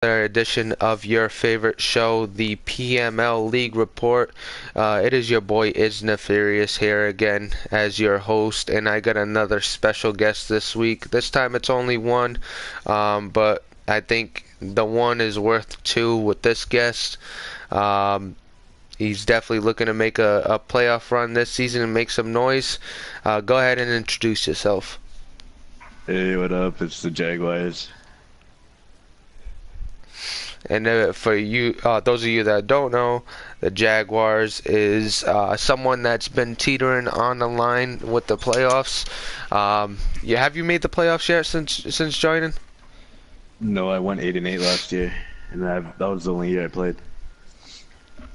Another edition of your favorite show, the PML League Report. It is your boy Is Nefarious here again as your host, and I got another special guest this week. This time it's only one, but I think the one is worth two with this guest. Um, he's definitely looking to make a playoff run this season and make some noise. Go ahead and introduce yourself. Hey, what up? It's the Jaguars. And for you, those of you that don't know, the Jaguars is someone that's been teetering on the line with the playoffs. Have you made the playoffs yet since joining? No, I went 8-8 last year, and that was the only year I played.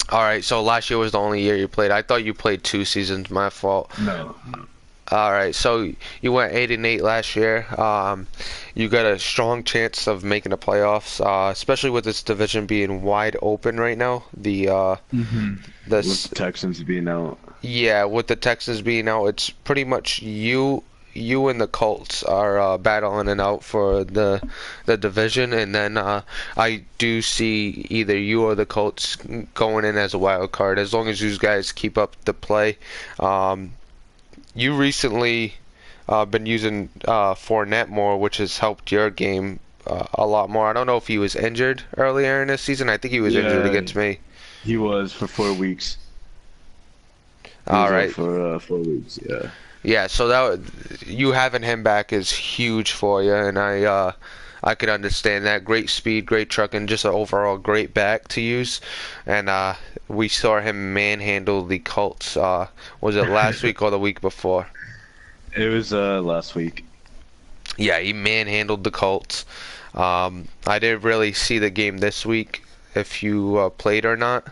All right, so last year was the only year you played. I thought you played 2 seasons. My fault. No. All right, so you went 8-8 last year. You got a strong chance of making the playoffs, especially with this division being wide open right now. hmm The With the Texans being out. Yeah, with the Texans being out, it's pretty much you and the Colts are battling it out for the division, and then I do see either you or the Colts going in as a wild card as long as you guys keep up the play. Um, you recently been using Fournette more, which has helped your game a lot more. I don't know if he was injured earlier in this season. I think he was injured Yeah, against me. he was for 4 weeks. He All was out right. for 4 weeks. Yeah. Yeah, so you having him back is huge for you, and I could understand that. Great speed, great truck, and just an overall great back to use. And we saw him manhandle the Colts. Was it last week or the week before? It was last week. Yeah, he manhandled the Colts. I didn't really see the game this week, if you played or not.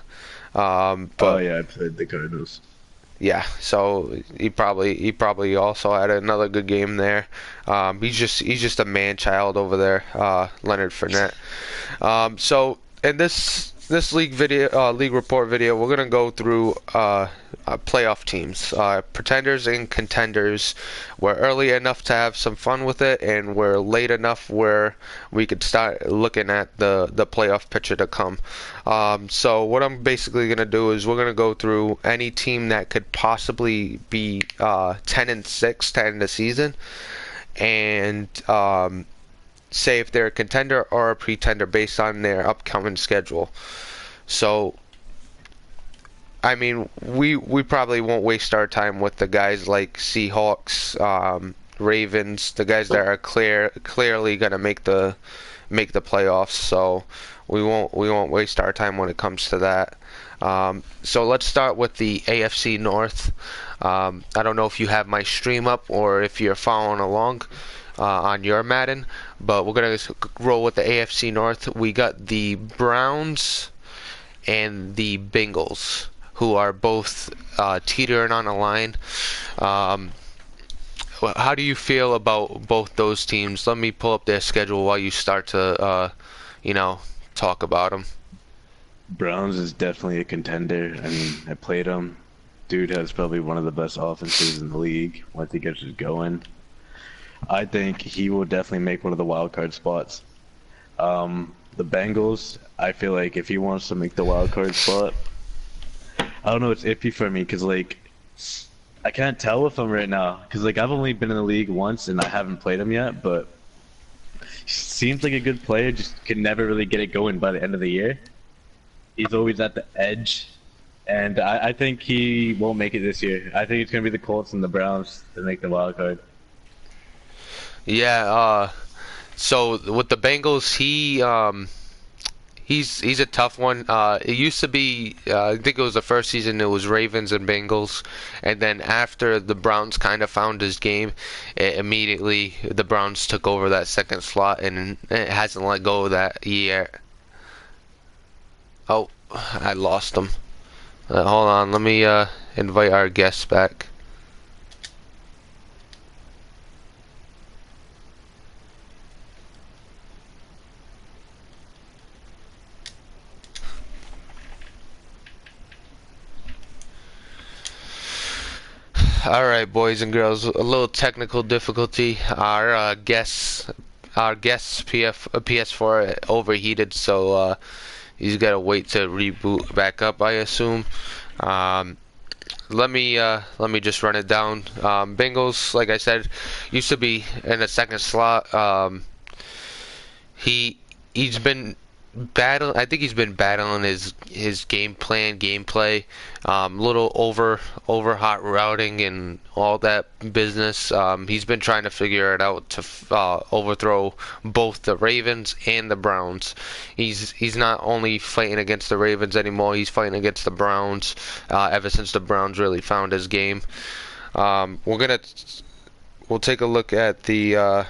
Oh But yeah, I played the Cardinals. yeah, so he probably also had another good game there. He's just a man child over there, Leonard Fournette. So in this league report video, we're gonna go through playoff teams, pretenders and contenders. We're early enough to have some fun with it, and we're late enough where we could start looking at the playoff picture to come. So what I'm basically gonna do is we're gonna go through any team that could possibly be 10-6 to end the season, and say if they're a contender or a pretender based on their upcoming schedule. So, I mean, we probably won't waste our time with the guys like Seahawks, Ravens, the guys that are clearly gonna make the playoffs. So we won't waste our time when it comes to that. So let's start with the AFC North. I don't know if you have my stream up or if you're following along on your Madden, but we're gonna roll with the AFC North. We got the Browns and the Bengals, who are both teetering on a line. Um, how do you feel about both those teams? Let me pull up their schedule while you start to, you know, talk about them. Browns is definitely a contender. I mean, I played him. Dude has probably one of the best offenses in the league once he gets it going. I think he will definitely make one of the wild card spots. The Bengals, I feel like if he wants to make the wild card spot, I don't know, it's iffy for me because like I can't tell with him right now because like I've only been in the league once and I haven't played him yet, but he seems like a good player, just can never really get it going by the end of the year. He's always at the edge, and I think he won't make it this year. I think it's gonna be the Colts and the Browns to make the wild card. Yeah. So with the Bengals, he's a tough one. It used to be, I think it was the first season, it was Ravens and Bengals, and then after the Browns kind of found his game, immediately the Browns took over that second slot, and it hasn't let go of that yet. Oh, I lost him. Hold on, let me invite our guest back. All right, boys and girls, a little technical difficulty. Our guest our guest's PS4 overheated, so he's got to wait to reboot back up, I assume. Um, let me just run it down. Bengals, like I said, used to be in the second slot. He he's been I think he's been battling his game plan, gameplay, little over hot routing and all that business. He's been trying to figure it out to overthrow both the Ravens and the Browns. He's not only fighting against the Ravens anymore. He's fighting against the Browns. Ever since the Browns really found his game. We'll take a look at the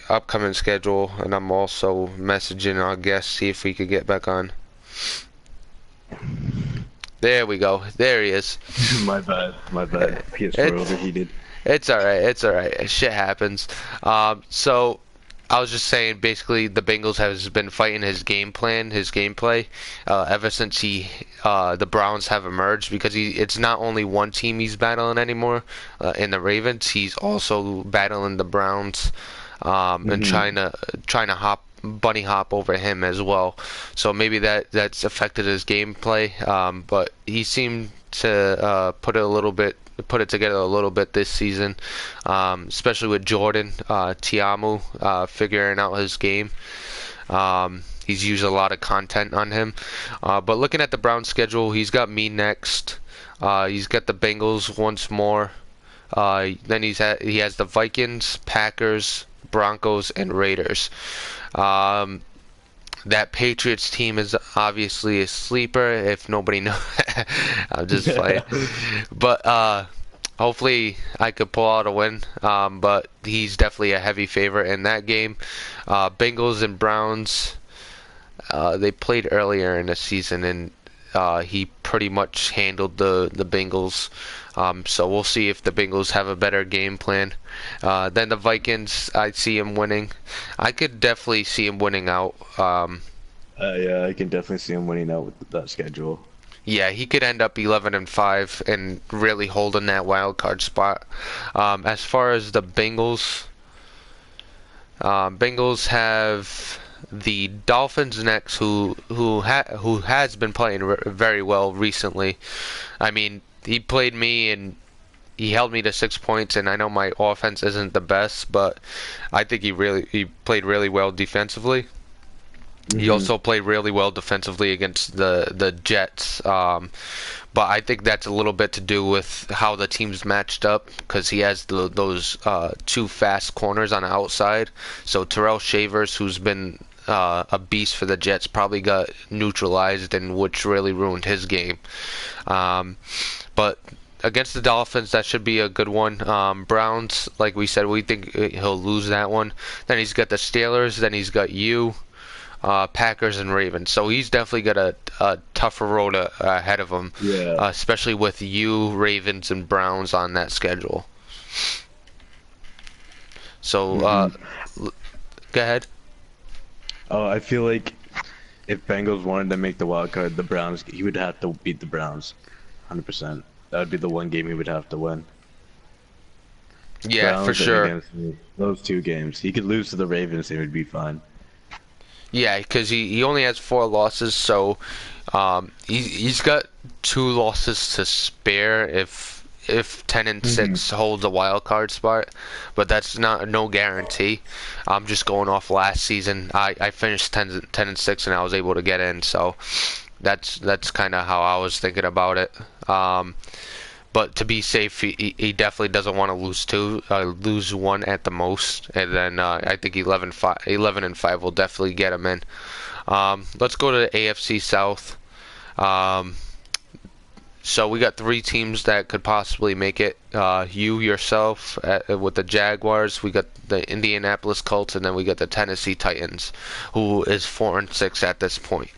upcoming schedule, and I'm also messaging our guest, see if we could get back on. There we go. There he is. My bad. My bad. PS4 overheated. It's alright. It's alright. Shit happens. So I was just saying, basically, the Bengals has been fighting his game plan, his gameplay, ever since the Browns have emerged. Because it's not only one team he's battling anymore, in the Ravens. He's also battling the Browns, and trying to bunny hop over him as well. So maybe that's affected his gameplay. But he seemed to put it together a little bit this season, especially with Jordan Tiamu figuring out his game. He's used a lot of content on him. But looking at the Browns schedule, he's got me next. He's got the Bengals once more. Then he has the Vikings, Packers, Broncos, and Raiders. That Patriots team is obviously a sleeper. If nobody knows, I'm just playing. But hopefully I could pull out a win. But he's definitely a heavy favorite in that game. Bengals and Browns. They played earlier in the season, and he pretty much handled the Bengals. So we'll see if the Bengals have a better game plan. Then the Vikings, I see him winning. I could definitely see him winning out. Yeah, I can definitely see him winning out with that schedule. Yeah, he could end up 11-5 and really holding that wild card spot. As far as the Bengals, Bengals have the Dolphins next, who has been playing very well recently. I mean, he played me and he held me to 6 points, and I know my offense isn't the best, but I think he played really well defensively. He also played really well defensively against the Jets. But I think that's a little bit to do with how the team's matched up, because he has those two fast corners on the outside. So Terrell Shavers, who's been a beast for the Jets, probably got neutralized, and which really ruined his game. But against the Dolphins, that should be a good one. Browns, like we said, we think he'll lose that one. Then he's got the Steelers. Then he's got Packers and Ravens. So he's definitely got a tougher road ahead of him, especially with Ravens, and Browns on that schedule. So, go ahead. Oh, I feel like if Bengals wanted to make the wild card, the Browns, he would have to beat the Browns, 100%. That would be the one game he would have to win. Yeah, Browns for sure. against those two games. He could lose to the Ravens, he would be fine. Yeah, because he only has 4 losses, so he's got 2 losses to spare if 10-6 holds a wild card spot, but that's no guarantee. I'm just going off last season. I finished 10-6 and I was able to get in, so that's kind of how I was thinking about it. But to be safe, he definitely doesn't want to lose 1 at the most, and then I think 11-5 will definitely get him in. Let's go to the AFC South. So we got 3 teams that could possibly make it. You yourself with the Jaguars. We got the Indianapolis Colts, and then we got the Tennessee Titans, who is 4-6 at this point.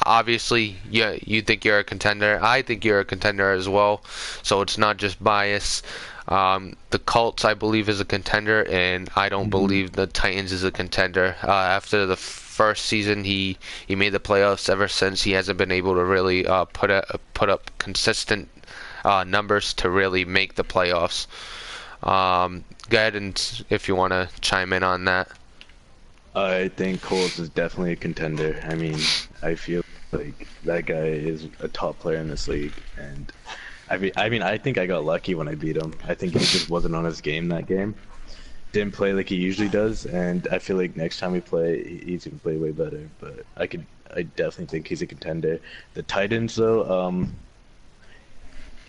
Obviously, you think you're a contender. I think you're a contender as well. So it's not just bias. The Colts, I believe, is a contender, and I don't believe the Titans is a contender. After the first season, he made the playoffs. Ever since, he hasn't been able to really put up consistent numbers to really make the playoffs. Go ahead and if you want to chime in on that. I think Colts is definitely a contender. I mean, I feel like that guy is a top player in this league, and I think I got lucky when I beat him. I think he just wasn't on his game that game. Didn't play like he usually does, and I feel like next time we play, he's gonna play way better. But I definitely think he's a contender. The Titans, though,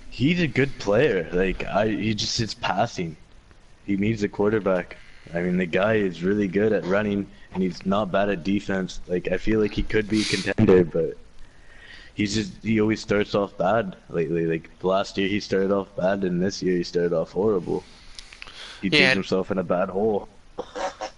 he's a good player. He just sits passing. He needs a quarterback. I mean, the guy is really good at running, and he's not bad at defense. Like, I feel like he could be a contender, but he always starts off bad lately. Like last year he started off bad, and this year he started off horrible. He Yeah, digs and, himself in a bad hole.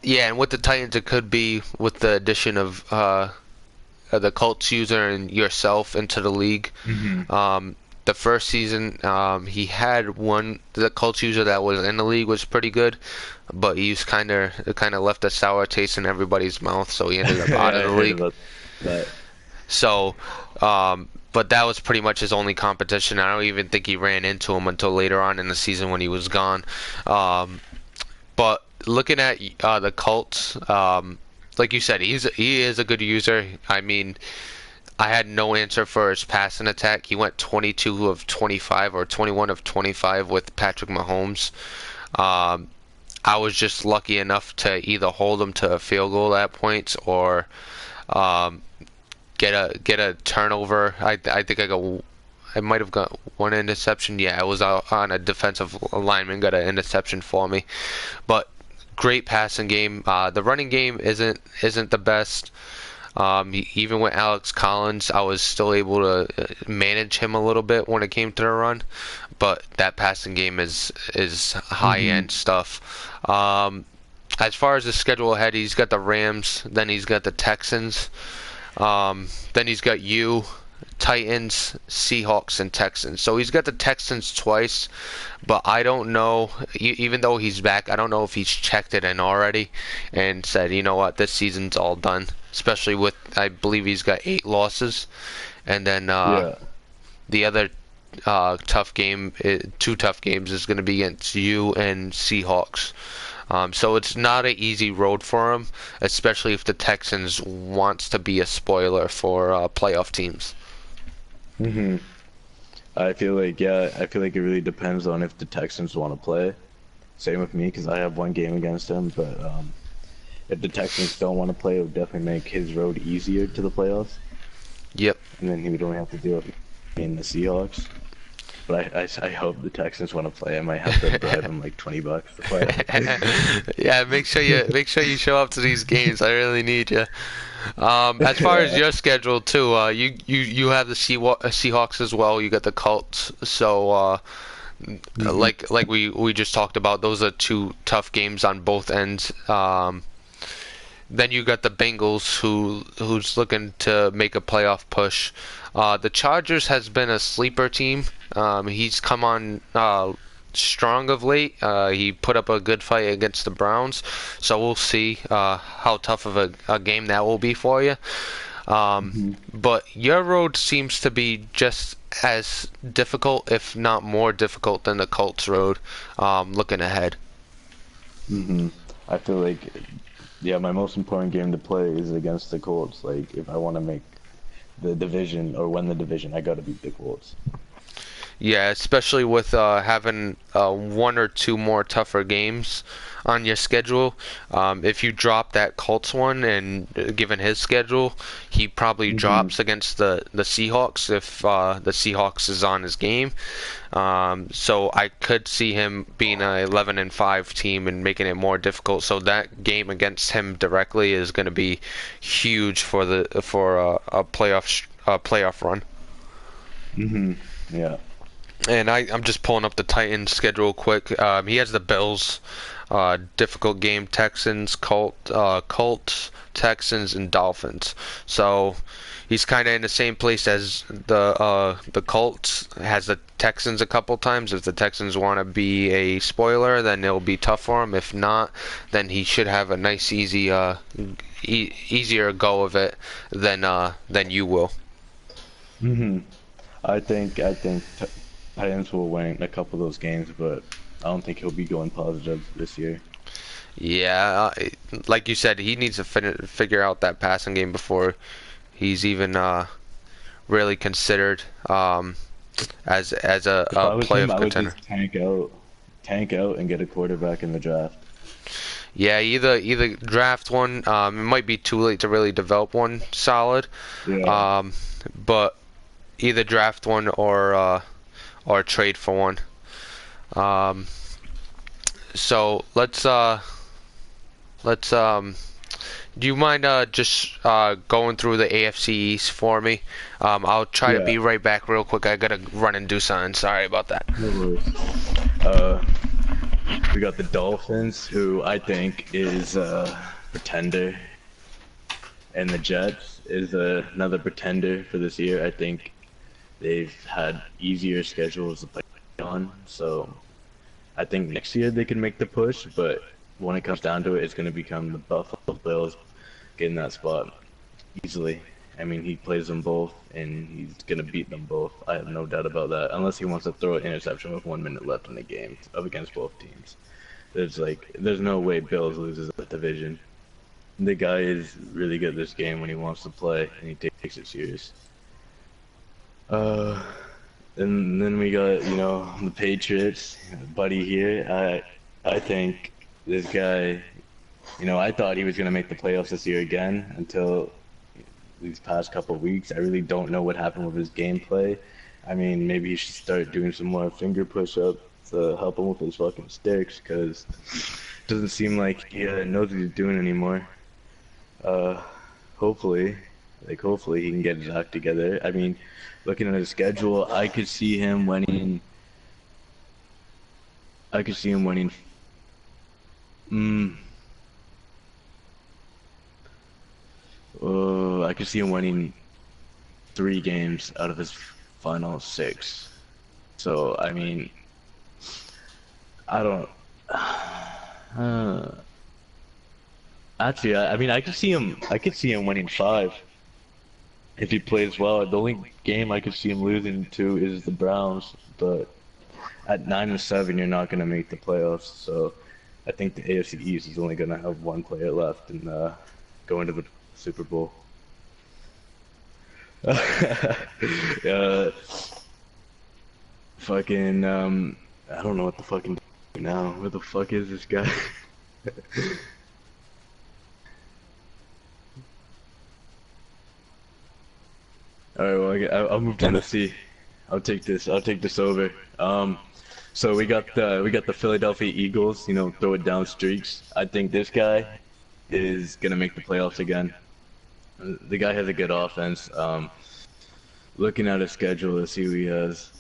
yeah, and with the Titans, it could be with the addition of the Colts user and yourself into the league. Hmm. The first season, he had the Colts user that was in the league was pretty good, but he's kind of left a sour taste in everybody's mouth, so he ended up out Yeah, of I the heard league. about that. So, but that was pretty much his only competition. I don't even think he ran into him until later on in the season when he was gone. Um, but looking at the Colts, like you said, he is a good user. I mean, I had no answer for his passing attack. He went 22 of 25 or 21 of 25 with Patrick Mahomes. Um, I was just lucky enough to either hold him to a field goal at points or um, get a turnover. I think I might have got one interception. Yeah, I was out on a defensive lineman got an interception for me, but great passing game. The running game isn't the best. Even with Alex Collins, I was still able to manage him a little bit when it came to the run, but that passing game is high Hmm. end stuff. As far as the schedule ahead, he's got the Rams, then he's got the Texans, then he's got you, Titans, Seahawks, and Texans. So he's got the Texans twice, but I don't know. Even though he's back, I don't know if he's checked it in already and said, you know what, this season's all done. Especially with, I believe he's got 8 losses, and then Yeah. the other two tough games is going to be against you and Seahawks. So it's not an easy road for him, especially if the Texans wants to be a spoiler for playoff teams. Hmm. I feel like it really depends on if the Texans want to play. Same with me, because I have one game against them, but if the Texans don't want to play, it would definitely make his road easier to the playoffs, Yep. and then he would only have to deal with me and the Seahawks. But I hope the Texans want to play. I might have to bribe him like $20 to play. Yeah, make sure you show up to these games. I really need you. As far as Yeah. your schedule too, you have the Seahawks as well. You got the Colts. So Hmm. like we just talked about, those are two tough games on both ends. Then you got the Bengals, who's looking to make a playoff push. The Chargers has been a sleeper team. He's come on strong of late. He put up a good fight against the Browns, so we'll see how tough of a game that will be for you. Hmm. But your road seems to be just as difficult, if not more difficult, than the Colts road. Looking ahead. Hmm. I feel like, yeah, my most important game to play is against the Colts. Like, if I want to make the division or win the division, I got to beat the Colts. Yeah, especially with having one or two more tougher games on your schedule. If you drop that Colts one, and given his schedule, he probably Hmm. drops against the Seahawks if the Seahawks is on his game. So I could see him being a 11-5 team and making it more difficult. So that game against him directly is going to be huge for a playoff run. Hmm. Yeah. And I'm just pulling up the Titans schedule quick. He has the Bills, difficult game, Colts, Texans, and Dolphins. So he's kind of in the same place as the Colts. Has the Texans a couple times. If the Texans want to be a spoiler, then it'll be tough for him. If not, then he should have a nice, easy, easier go of it than you will. Hmm. I think Titans will win a couple of those games, but don't think he'll be going positive this year. Yeah, like you said, he needs to figure out that passing game before he's even really considered as If a I was him, playoff I would contender. just tank out, and get a quarterback in the draft. Yeah, either draft one. It might be too late to really develop one solid, Yeah. um, but either draft one or trade for one. Um, so let's do you mind just going through the AFC East for me? I'll try to Yeah. be right back real quick. I gotta run and do something. Sorry about that. No worries. Uh, we got the Dolphins, who I think is a pretender, and the Jets is another pretender for this year. I think they've had easier schedules to play on, so I think next year they can make the push. But when it comes down to it, it's going to become the Buffalo Bills getting that spot easily. I mean, he plays them both, and he's going to beat them both. I have no doubt about that, unless he wants to throw an interception with 1 minute left in the game up against both teams. There's no way Bills loses that division. The guy is really good at this game when he wants to play, and he takes it serious. Uh, and then we got, the Patriots, buddy here. I think this guy, I thought he was gonna make the playoffs this year again until these past couple weeks. I really don't know what happened with his gameplay. I mean, maybe he should start doing some more finger push-ups to help him with his fucking sticks, because it doesn't seem like he knows what he's doing anymore. Uh, hopefully, hopefully he can get his act together. I mean, looking at his schedule, I could see him winning. I could see him winning. Mm, I could see him winning 3 games out of his final 6. So I mean, I don't. Uh, actually, I mean, I could see him. I could see him winning 5 if he plays well. The only game I could see him losing to is the Browns, but at 9-7, you're not gonna make the playoffs. So I think the AFC East is only gonna have one player left and go into the Super Bowl. uh, fucking I don't know what the fucking now. Where the fuck is this guy? All right, well, I'll move to Tennessee. I'll take this. I'll take this over. So we got the Philadelphia Eagles. Throw it down streaks. I think this guy is gonna make the playoffs again. The guy has a good offense. Looking at his schedule, let's see who he has.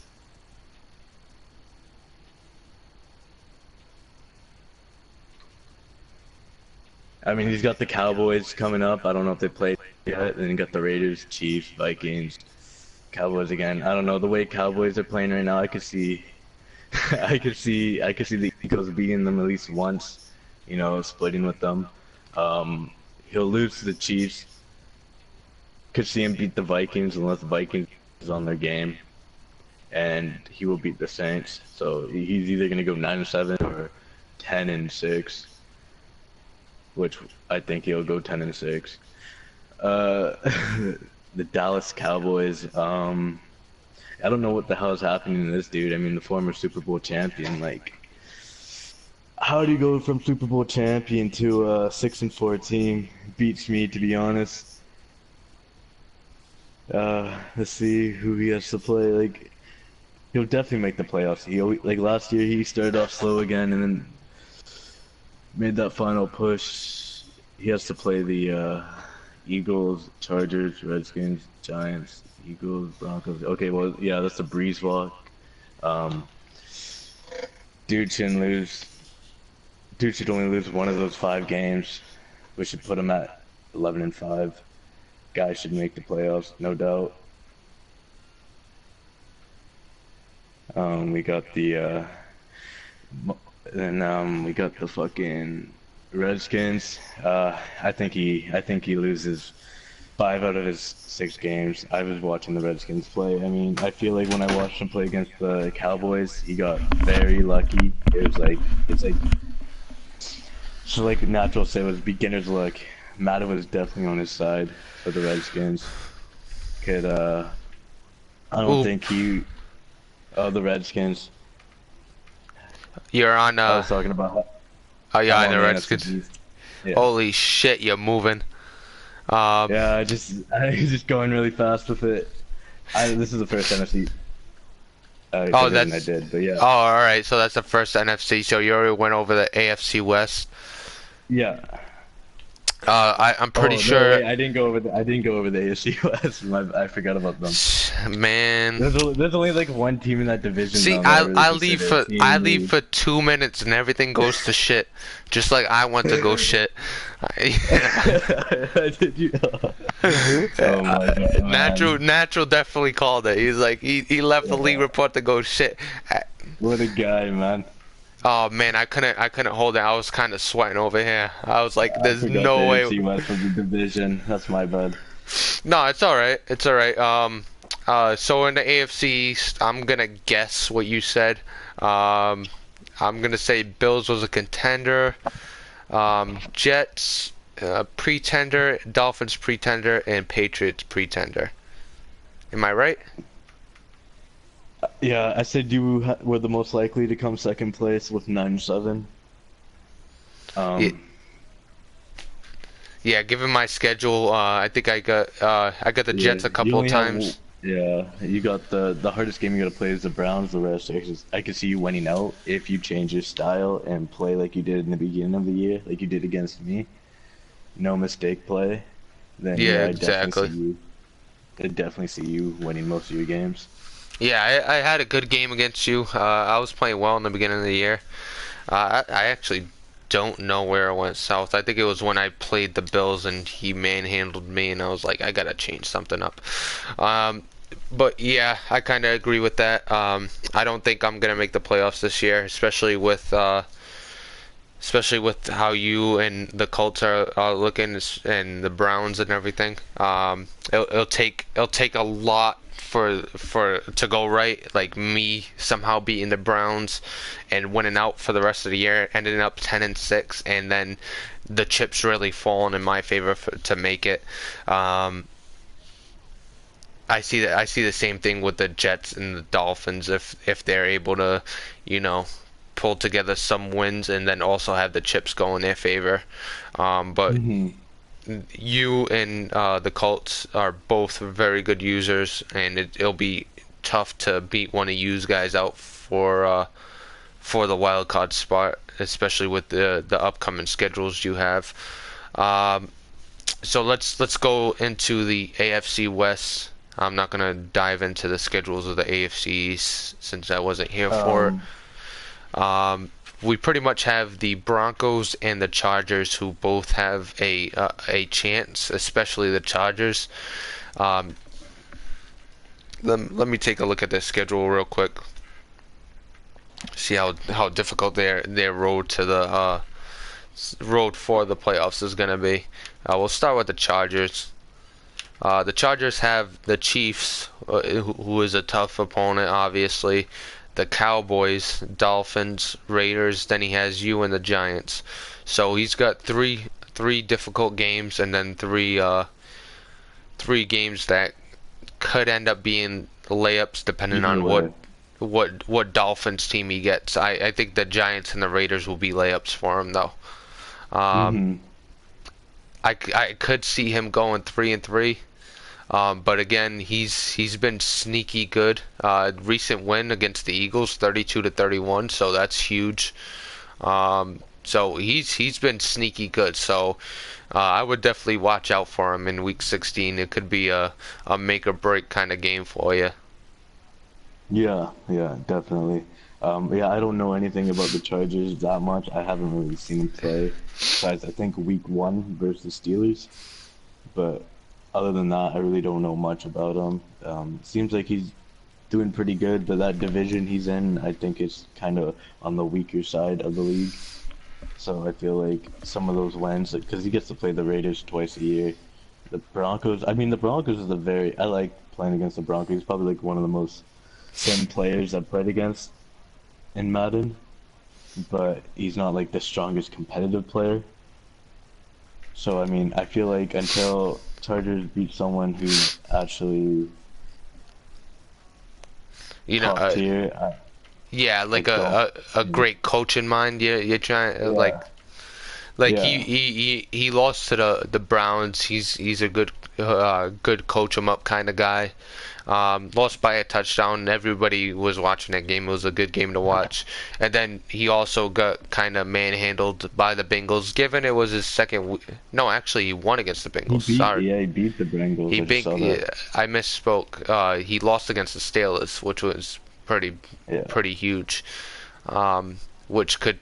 I mean, he's got the Cowboys coming up. I don't know if they played yet. Then you got the Raiders, Chiefs, Vikings, Cowboys again. I don't know the way Cowboys are playing right now. I could see, I could see the Eagles beating them at least once. Splitting with them. He'll lose to the Chiefs. Could see him beat the Vikings unless the Vikings is on their game, and he will beat the Saints. So he's either gonna go 9-7 or 10-6. Which I think he'll go 10-6. Uh, the Dallas Cowboys. I don't know what the hell is happening to this dude. I mean, the former Super Bowl champion. Like, how do you go from Super Bowl champion to 6-4 team? Beats me, to be honest. Let's see who he has to play. Like, he'll definitely make the playoffs. Like last year, he started off slow again, and then made that final push. He has to play the Eagles, Chargers, Redskins, Giants, Eagles, Broncos. Okay, well, yeah, that's the breeze walk. Um, dude shouldn't lose. Dude should only lose one of those 5 games. We should put him at 11-5. Guy should make the playoffs, no doubt. We got the and we got the fucking Redskins. I think he loses 5 out of his 6 games, I was watching the Redskins play. I mean, I feel like when I watched him play against the Cowboys, he got very lucky. It's like natural say it was beginner's luck. Madden was definitely on his side for the Redskins. Could I don't Ooh, think the Redskins. you're on I was talking about oh yeah, I'm on on the the NFC Redskins. East. Yeah. Holy shit, you're moving. Um, Yeah, I just going really fast with it. This is the first NFC oh, division I that's did, but yeah. oh, all right. So that's the first NFC. So you already went over the AFC West. Yeah. I'm pretty Oh no, sure, wait, I didn't go over the AFC West. I forgot about them. man. There's only like one team in that division See, though that I really consider a I team, leave really. for 2 minutes and everything goes to shit, just like I want to go shit. Did you? Oh my God, man. Natural definitely called it. He's like he left the league Yeah. report to go shit. What a guy, man. Oh man, I couldn't hold it. I was kind of sweating over here. I was like, I there's forgot the no way. AFC West was a division. That's my bad. No, it's all right. It's all right. So in the AFC East, I'm gonna guess what you said. Um, I'm gonna say Bills was a contender. Jets, pretender. Dolphins pretender, and Patriots pretender. Am I right? Yeah, I said you were the most likely to come second place with 9-7. Yeah. Um, Yeah. Given my schedule, I got the yeah, Jets a you couple of only have times. yeah, you got the hardest game you got to play is the Browns. The rest, I could see you winning out if you change your style and play like you did in the beginning of the year, like you did against me. No mistake play. Then Yeah, yeah, exactly. I definitely see you winning most of your games. Yeah, I had a good game against you. I was playing well in the beginning of the year. I actually don't know where I went south. I think it was when I played the Bills and he manhandled me, and I was like, I gotta change something up. Um, but yeah, I kind of agree with that. I don't think I'm gonna make the playoffs this year, especially with how you and the Colts are looking and the Browns and everything. It'll take a lot for to go right. Like me somehow beating the Browns and winning out for the rest of the year, ending up 10-6, and then the chips really falling in my favor to make it. Um, I see the same thing with the Jets and the Dolphins if they're able to, you know, pull together some wins and then also have the chips go in their favor. But Hmm. you and the Colts are both very good users, and it'll be tough to beat one of you guys out for the wild card spot, especially with the upcoming schedules you have. Um, so let's go into the AFC West. I'm not gonna dive into the schedules of the AFC since I wasn't here for Um, it. We pretty much have the Broncos and the Chargers, who both have a chance, especially the Chargers. Um, let me take a look at their schedule real quick. See how difficult their road to the road for the playoffs is gonna be. We'll start with the Chargers. The Chargers have the Chiefs, who is a tough opponent, obviously. The Cowboys, Dolphins, Raiders. Then he has you and the Giants. So he's got three difficult games, and then three games that could end up being layups, depending either on way. what Dolphins team he gets. I think the Giants and the Raiders will be layups for him though. Um, Hmm. I could see him going 3-3. But again, he's been sneaky good. Recent win against the Eagles, 32-31, so that's huge. So he's been sneaky good. So I would definitely watch out for him in Week 16. It could be a make or break kind of game for you. Yeah, yeah, definitely. Yeah, I don't know anything about the Chargers that much. I haven't really seen them play. Besides, I think week one versus Steelers. But other than that, I really don't know much about him. Seems like he's doing pretty good, but that division he's in, I think is kind of on the weaker side of the league. So I feel like some of those wins, because he gets to play the Raiders twice a year. The Broncos. I mean, the Broncos is a very. I like playing against the Broncos. He's probably like one of the most sim players I've played against in Madden, but he's not like the strongest competitive player. So I mean, I feel like until Chargers beat someone who's actually You know, top tier, yeah, I like don't. a great coach in mind. You're trying Yeah, like yeah. he lost to the Browns. He's a good coach 'em up kind of guy. Lost by a touchdown. Everybody was watching that game. It was a good game to watch. And then he also got kind of manhandled by the Bengals. Given it was his no, actually he won against the Bengals. Sorry, He beat the Bengals. I just saw that. yeah, I misspoke. He lost against the Steelers, which was pretty Yeah. pretty huge. Which could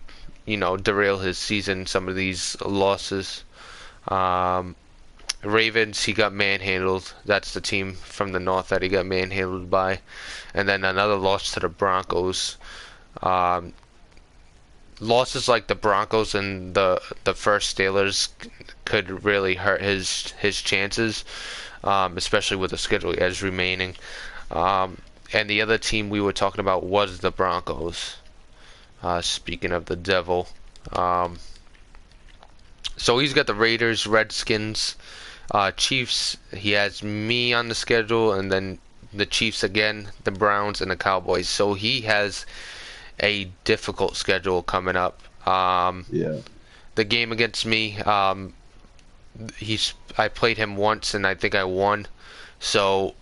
derail his season. Some of these losses. Um, Ravens, he got manhandled. That's the team from the north that he got manhandled by. And then another loss to the Broncos. Um, Losses like the Broncos and the first Steelers could really hurt his chances, especially with the schedule he has remaining. And the other team we were talking about was the Broncos. Speaking of the devil. Um, so he's got the Raiders, Redskins, Chiefs. He has me on the schedule, and then the Chiefs again, the Browns, and the Cowboys. So he has a difficult schedule coming up. Yeah. The game against me, I played him once, and I think I won. So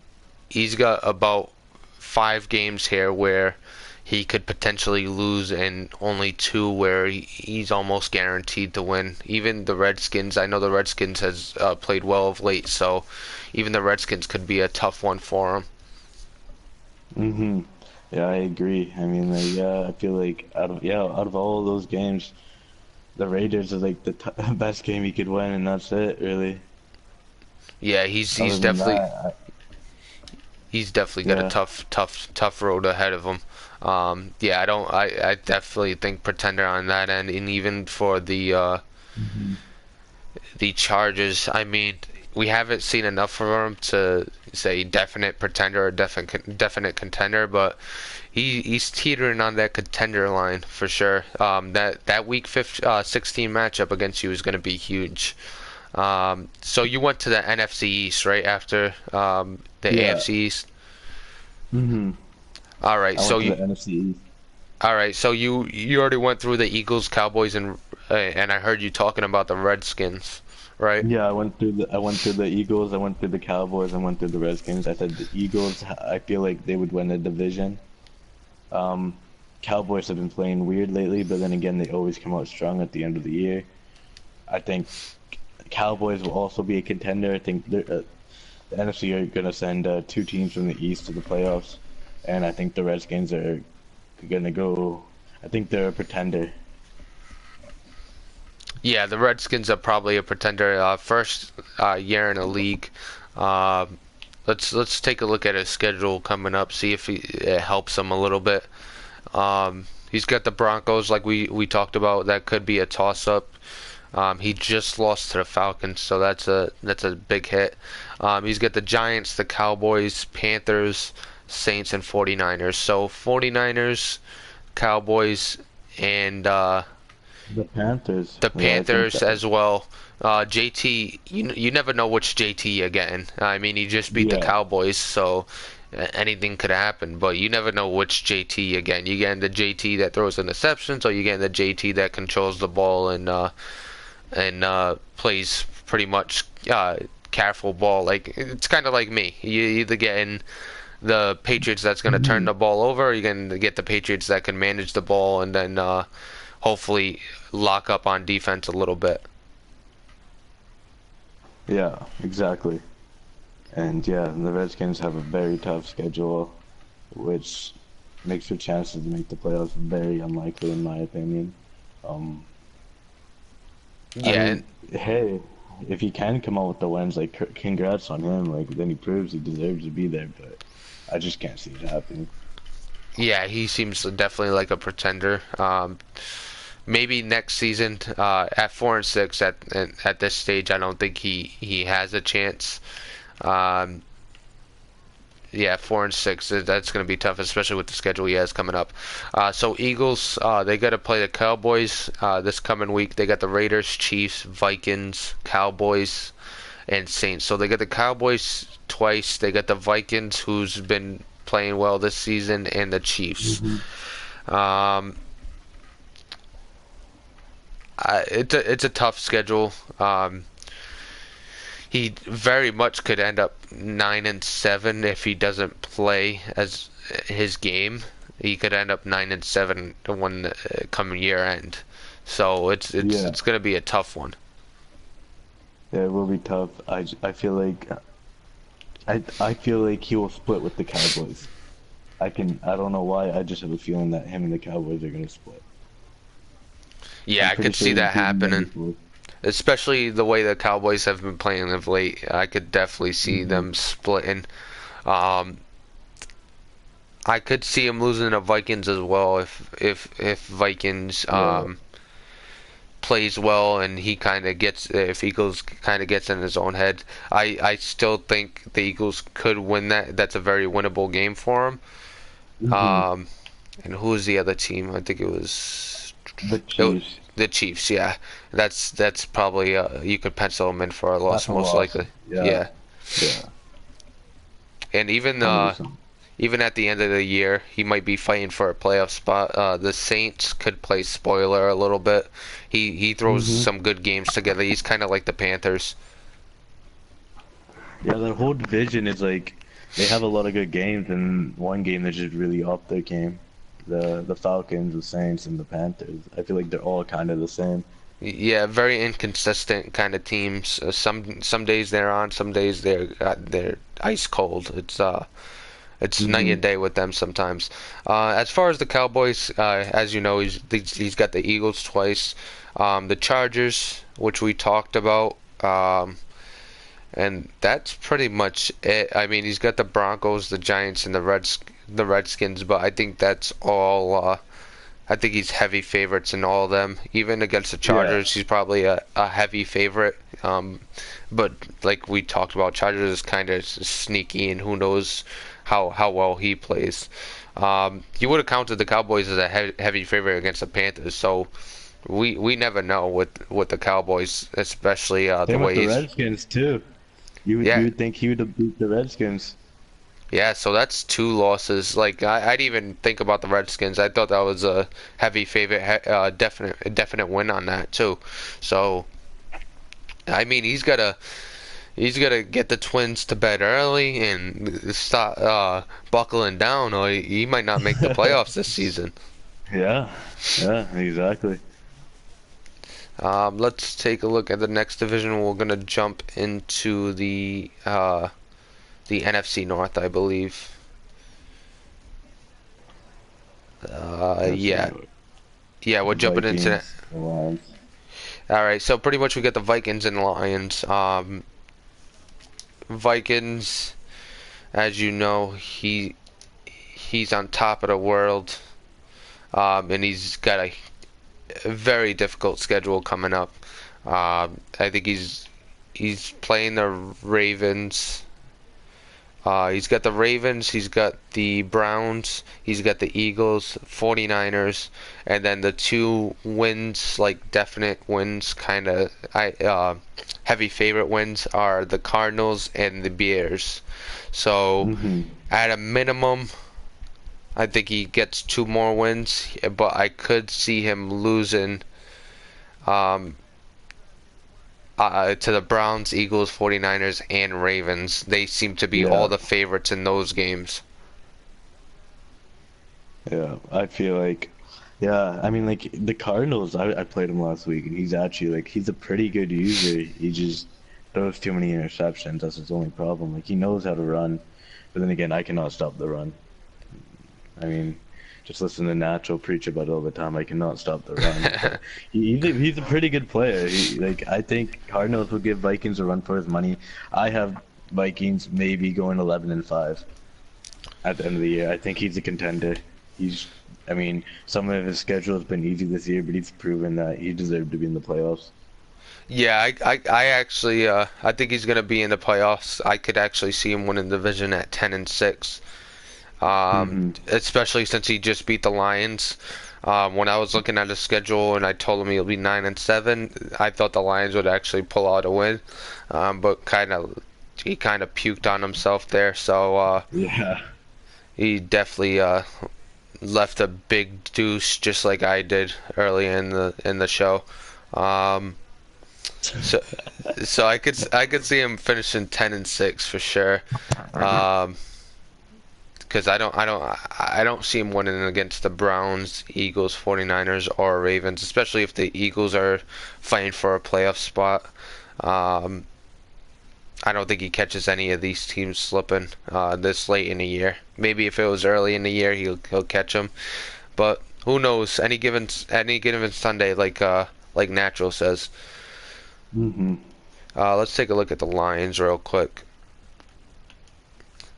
he's got about 5 games here where he could potentially lose, and only 2 where he's almost guaranteed to win. Even the Redskins, I know the Redskins has played well of late, so even the Redskins could be a tough one for him. hmm Yeah, I agree. I mean, like, yeah, I feel like out of all those games, the Raiders are like the t best game he could win, and that's it, really. Yeah, Other than that, he's definitely got a yeah. tough road ahead of him. Yeah, I definitely think pretender on that end, and even for hmm the Chargers. I mean, we haven't seen enough of him to say definite pretender or definite contender, but he's teetering on that contender line for sure. That week 16 matchup against you is going to be huge. So you went to the NFC East right after the Yeah. AFC East. hmm All right, I went to the NFC East. so you already went through the Eagles, Cowboys, and I heard you talking about the Redskins, right? Yeah, I went through the Eagles, I went through the Cowboys, I went through the Redskins. I said the Eagles, I feel like they would win the division. Um, Cowboys have been playing weird lately, but then again, they always come out strong at the end of the year. I think Cowboys will also be a contender. I think the NFC are gonna send 2 teams from the East to the playoffs, and I think the Redskins are gonna go. I think they're a pretender. Yeah, the Redskins are probably a pretender. First year in the league. Um, let's take a look at his schedule coming up. See if it helps him a little bit. He's got the Broncos, like we talked about. That could be a toss up. He just lost to the Falcons, so that's a big hit. He's got the Giants, the Cowboys, Panthers, Saints, and 49ers. So 49ers, Cowboys, and The Panthers. the Yeah, I think Panthers that. as well. JT, you never know which JT you're getting. I mean, he just beat the Yeah. Cowboys, so anything could happen. But you never know which JT you're getting. You getting the JT that throws interceptions, or you getting the JT that controls the ball and plays pretty much careful ball. Like it's kind of like me. You either getting the Patriots that's going to turn hmm the ball over, or you're going to get the Patriots that can manage the ball and then hopefully lock up on defense a little bit. Yeah, exactly. And yeah, the Redskins have a very tough schedule, which makes their chances to make the playoffs very unlikely, in my opinion. Um, I Yeah, mean, hey, if he can come out with the wins, like, congrats on him. Like, then he proves he deserves to be there. But I just can't see it happening. yeah, he seems definitely like a pretender. maybe next season at 4-6 at this stage. I don't think he has a chance. Um, yeah, 4-6. That's going to be tough, especially with the schedule he has coming up. So Eagles, they got to play the Cowboys this coming week. They got the Raiders, Chiefs, Vikings, Cowboys, and Saints. So they got the Cowboys twice. They got the Vikings, who's been playing well this season, and the Chiefs. Hmm. Um, it's a tough schedule. He very much could end up 9-7 if he doesn't play as his game. He could end up 9-7 when coming year end. So Yeah, it's going to be a tough one. yeah, it will be tough. I feel like I feel like he will split with the Cowboys. I don't know why. I just have a feeling that him and the Cowboys are gonna split. Yeah, I'm I pretty could sure see he's that beaten them happening. before. Especially the way the Cowboys have been playing of late. I could definitely see Hmm. them splitting. Um, I could see him losing to Vikings as well if Vikings Yeah. plays well and he kind of gets if Eagles kind of gets in his own head. I still think the Eagles could win that. That's a very winnable game for him. Hmm. Um, and who was the other team? I think The it was Chiefs. the Chiefs. Yeah, that's probably you could pencil them in for a loss That's a most loss. likely. Yeah. Yeah, Yeah. and even 100%. even at the end of the year, he might be fighting for a playoff spot. The Saints could play spoiler a little bit. He throws Hmm. some good games together. He's kind of like the Panthers. Yeah, the whole division is like they have a lot of good games, and one game they're just really up their game. The Falcons, the Saints, and the Panthers. I feel like they're all kind of the same. Yeah, very inconsistent kind of teams. Some days they're on, some days they're ice cold. It's night Hmm. and day with them sometimes. As far as the Cowboys, as you know, he's got the Eagles twice, the Chargers, which we talked about, and that's pretty much it. I mean, he's got the Broncos, the Giants, and the Redskins, but I think that's all. I think he's heavy favorites in all of them. Even against the Yeah. Chargers, he's probably a heavy favorite. But like we talked about, Chargers is kind of sneaky, and who knows how well he plays. You would have counted the Cowboys as a heavy favorite against the Panthers, so we never know with the Cowboys, especially the Same with way the he's. Redskins too. You Yeah, would think he would have beat the Redskins. yeah, so that's two losses. Like I'd even think about the Redskins. I thought that was a heavy favorite, definite win on that too. So I mean, he's gotta get the Twins to bed early and stop buckling down, or he might not make the playoffs this season. Yeah. Yeah. Exactly. Let's take a look at the next division. We're gonna jump into the NFC North, I believe. Let's see. Yeah, yeah, we're jumping into that. Vikings, the Lions. All right, so pretty much we get the Vikings and Lions. Vikings, as you know, he's on top of the world, and he's got a very difficult schedule coming up. I think he's playing the Ravens. He's got the Ravens, he's got the Browns, he's got the Eagles, 49ers, and then the two wins, like definite wins, kind of heavy favorite wins are the Cardinals and the Bears. So Hmm. at a minimum, I think he gets two more wins, but I could see him losing um, to the Browns, Eagles, 49ers, and Ravens. They seem to be all Yeah. the favorites in those games. Yeah. I feel like, yeah. I mean, like the Cardinals. I played him last week, and he's actually like he's a pretty good user. He just throws too many interceptions. That's his only problem. Like he knows how to run, but then again, I cannot stop the run. I mean, just listen to Nacho preach about it all the time. I cannot stop the run, but he's a pretty good player. Like I think Cardinals will give Vikings a run for his money. I have Vikings maybe going 11-5 at the end of the year. I think he's a contender. He's I mean, some of his schedule has been easy this year, but he's proven that he deserved to be in the playoffs. Yeah, I actually I think he's gonna be in the playoffs. I could actually see him winning the division at 10-6. Hmm. Especially since he just beat the Lions. When I was looking at his schedule and I told him he'll be 9-7, I thought the Lions would actually pull out a win. But he kind of puked on himself there. So Yeah. he definitely left a big deuce just like I did early in the show. Um, so so I could see him finishing 10-6 for sure. Um, because I don't see him winning against the Browns, Eagles, 49ers, or Ravens, especially if the Eagles are fighting for a playoff spot. Um, I don't think he catches any of these teams slipping this late in the year. Maybe if it was early in the year, he'll catch them, but who knows? Any given Sunday, like Natural says. Hmm. Let's take a look at the Lions real quick.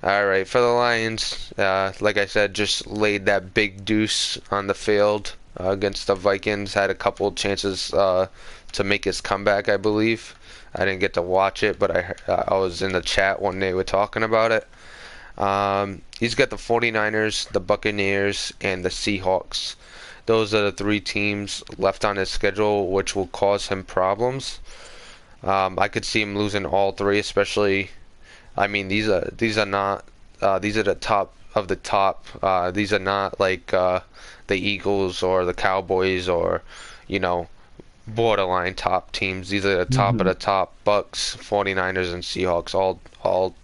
All right, for the Lions, like I said, just laid that big deuce on the field against the Vikings. Had a couple of chances to make his comeback, I believe. I didn't get to watch it, but I was in the chat when they were talking about it. He's got the 49ers, the Buccaneers, and the Seahawks. Those are the three teams left on his schedule, which will cause him problems. I could see him losing all three, especially. I mean, these are not these are the top of the top. These are not like the Eagles or the Cowboys or you know borderline top teams. These are the top of Hmm. the top. Bucks, 49ers, and Seahawks all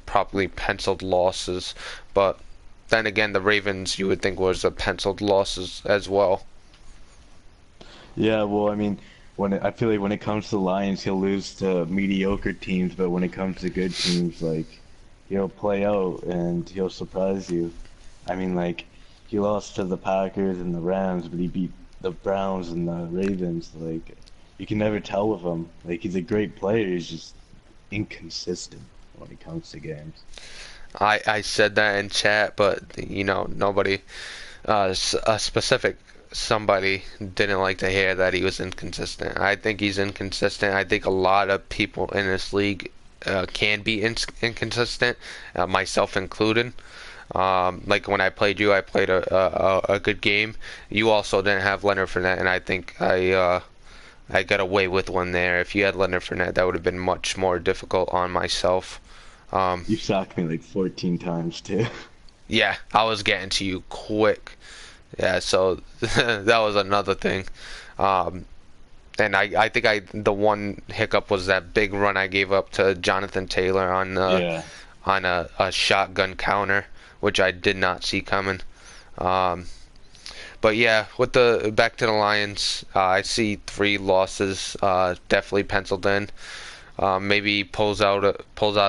properly penciled losses. But then again, the Ravens you would think was a penciled losses as well. Yeah, well, I mean, I feel like when it comes to the Lions, he'll lose to mediocre teams, but when it comes to good teams, like he'll play out and he'll surprise you. I mean, like he lost to the Packers and the Rams, but he beat the Browns and the Ravens. Like you can never tell with him. Like he's a great player, he's just inconsistent when it comes to games. I said that in chat, but nobody a specific somebody didn't like to hear that he was inconsistent. I think he's inconsistent. I think a lot of people in this league can be inconsistent, myself included. Like when I played you, I played a good game. You also didn't have Leonard Fournette, and I think I got away with one there. If you had Leonard Fournette, that would have been much more difficult on myself. Um, You sacked me like 14 times too. yeah, I was getting to you quick. Yeah, so that was another thing. Um, and I think the one hiccup was that big run I gave up to Jonathan Taylor Yeah. on a shotgun counter, which I did not see coming. Um, but yeah, with the back to the Lions, I see three losses definitely penciled in. Maybe pulls out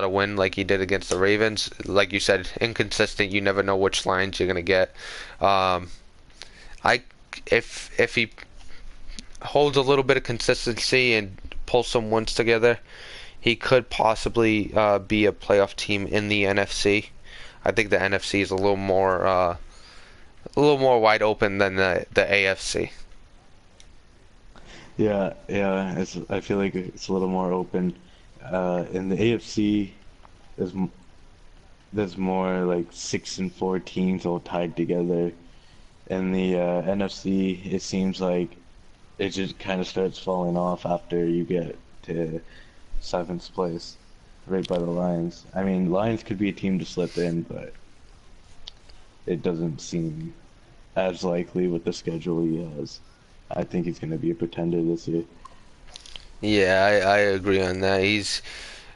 a win like he did against the Ravens. Like you said, inconsistent. You never know which lines you're gonna get. Um, I if he holds a little bit of consistency and pulls some wins together, he could possibly be a playoff team in the NFC. I think the NFC is a little more wide open than the AFC. Yeah, yeah. I feel like it's a little more open. In the AFC, there's m- there's more like 6 and 4 teams all tied together. In the NFC, it seems like it just kind of starts falling off after you get to seventh place, right by the Lions. I mean, Lions could be a team to slip in, but it doesn't seem as likely with the schedule he has. I think he's going to be a pretender this year. Yeah, I agree on that.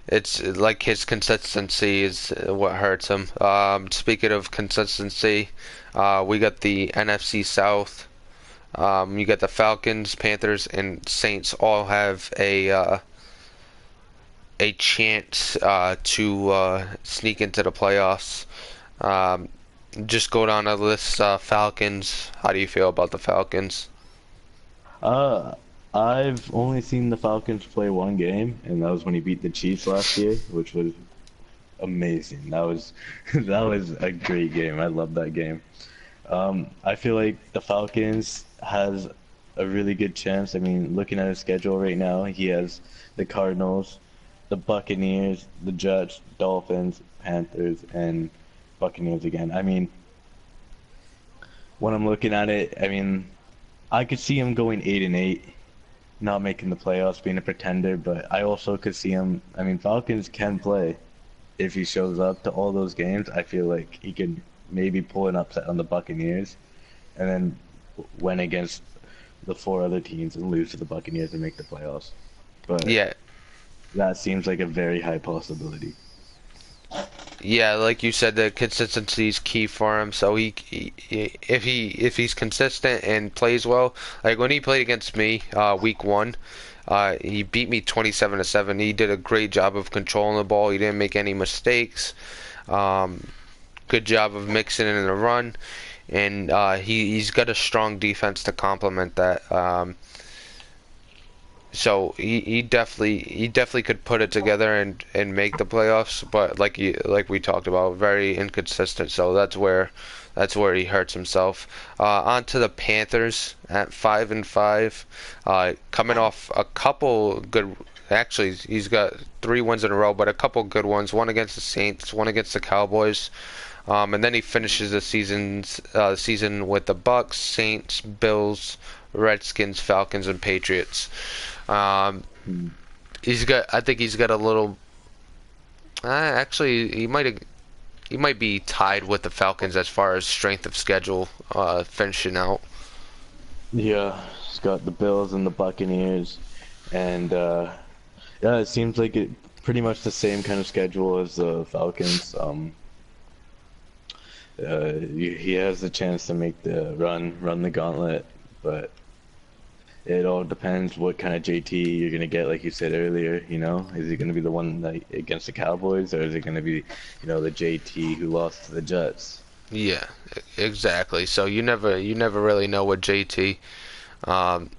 It's like his consistency is what hurts him. Speaking of consistency, we got the NFC South. You got the Falcons, Panthers, and Saints all have a chance to sneak into the playoffs. Um, just go down the list. Falcons. How do you feel about the Falcons? Uh, I've only seen the Falcons play one game, and that was when he beat the Chiefs last year, which was amazing. That was that was a great game. I love that game. I feel like the Falcons has a really good chance. I mean, looking at his schedule right now, he has the Cardinals, the Buccaneers, the Jets, Dolphins, Panthers, and Buccaneers again. I mean, when I'm looking at it, I mean, I could see him going 8-8, not making the playoffs, being a pretender, but I also could see him. I mean, Falcons can play. If he shows up to all those games, I feel like he could maybe pull an upset on the Buccaneers and then win against the four other teams and lose to the Buccaneers and make the playoffs. But Yeah, that seems like a very high possibility. yeah, like you said, the consistency is key for him. So if he's consistent and plays well, like when he played against me, week one, he beat me 27-7. He did a great job of controlling the ball. He didn't make any mistakes. Um, Good job of mixing in the run, and he's got a strong defense to complement that. So he definitely could put it together and make the playoffs, but like we talked about, very inconsistent. So that's where he hurts himself. On to the Panthers at 5-5, coming off a couple good. Actually, he's got 3 wins in a row, but a couple good ones. One against the Saints, one against the Cowboys, and then he finishes the season with the Bucks, Saints, Bills, Redskins, Falcons, and Patriots. Um, Hmm. I think he's got a little. Actually, he might be tied with the Falcons as far as strength of schedule finishing out. Yeah, he's got the Bills and the Buccaneers, and yeah, it seems like it pretty much the same kind of schedule as the Falcons. He has the chance to make the run the gauntlet, but it all depends what kind of JT you're gonna get, like you said earlier. Is he gonna be the one that, against the Cowboys, or is it gonna be, the JT who lost to the Jets? Yeah, exactly. So you never really know with JT. Um,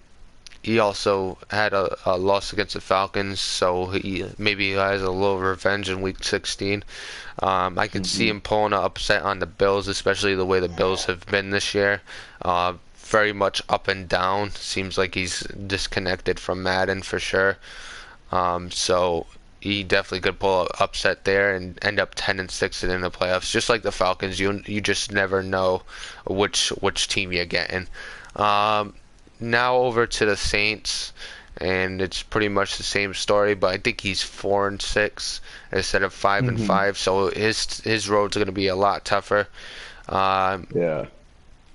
he also had a loss against the Falcons, so he maybe has a little revenge in Week 16. I could see Hmm. him pulling an upset on the Bills, especially the way the Bills have been this year. Very much up and down. Seems like he's disconnected from Madden for sure. So he definitely could pull an upset there and end up 10-6 in the playoffs. Just like the Falcons, you just never know which team you're getting. Um, Now over to the Saints, and it's pretty much the same story, but I think he's 4-6 instead of five and Hmm. five, so his road's going to be a lot tougher. Um, Yeah.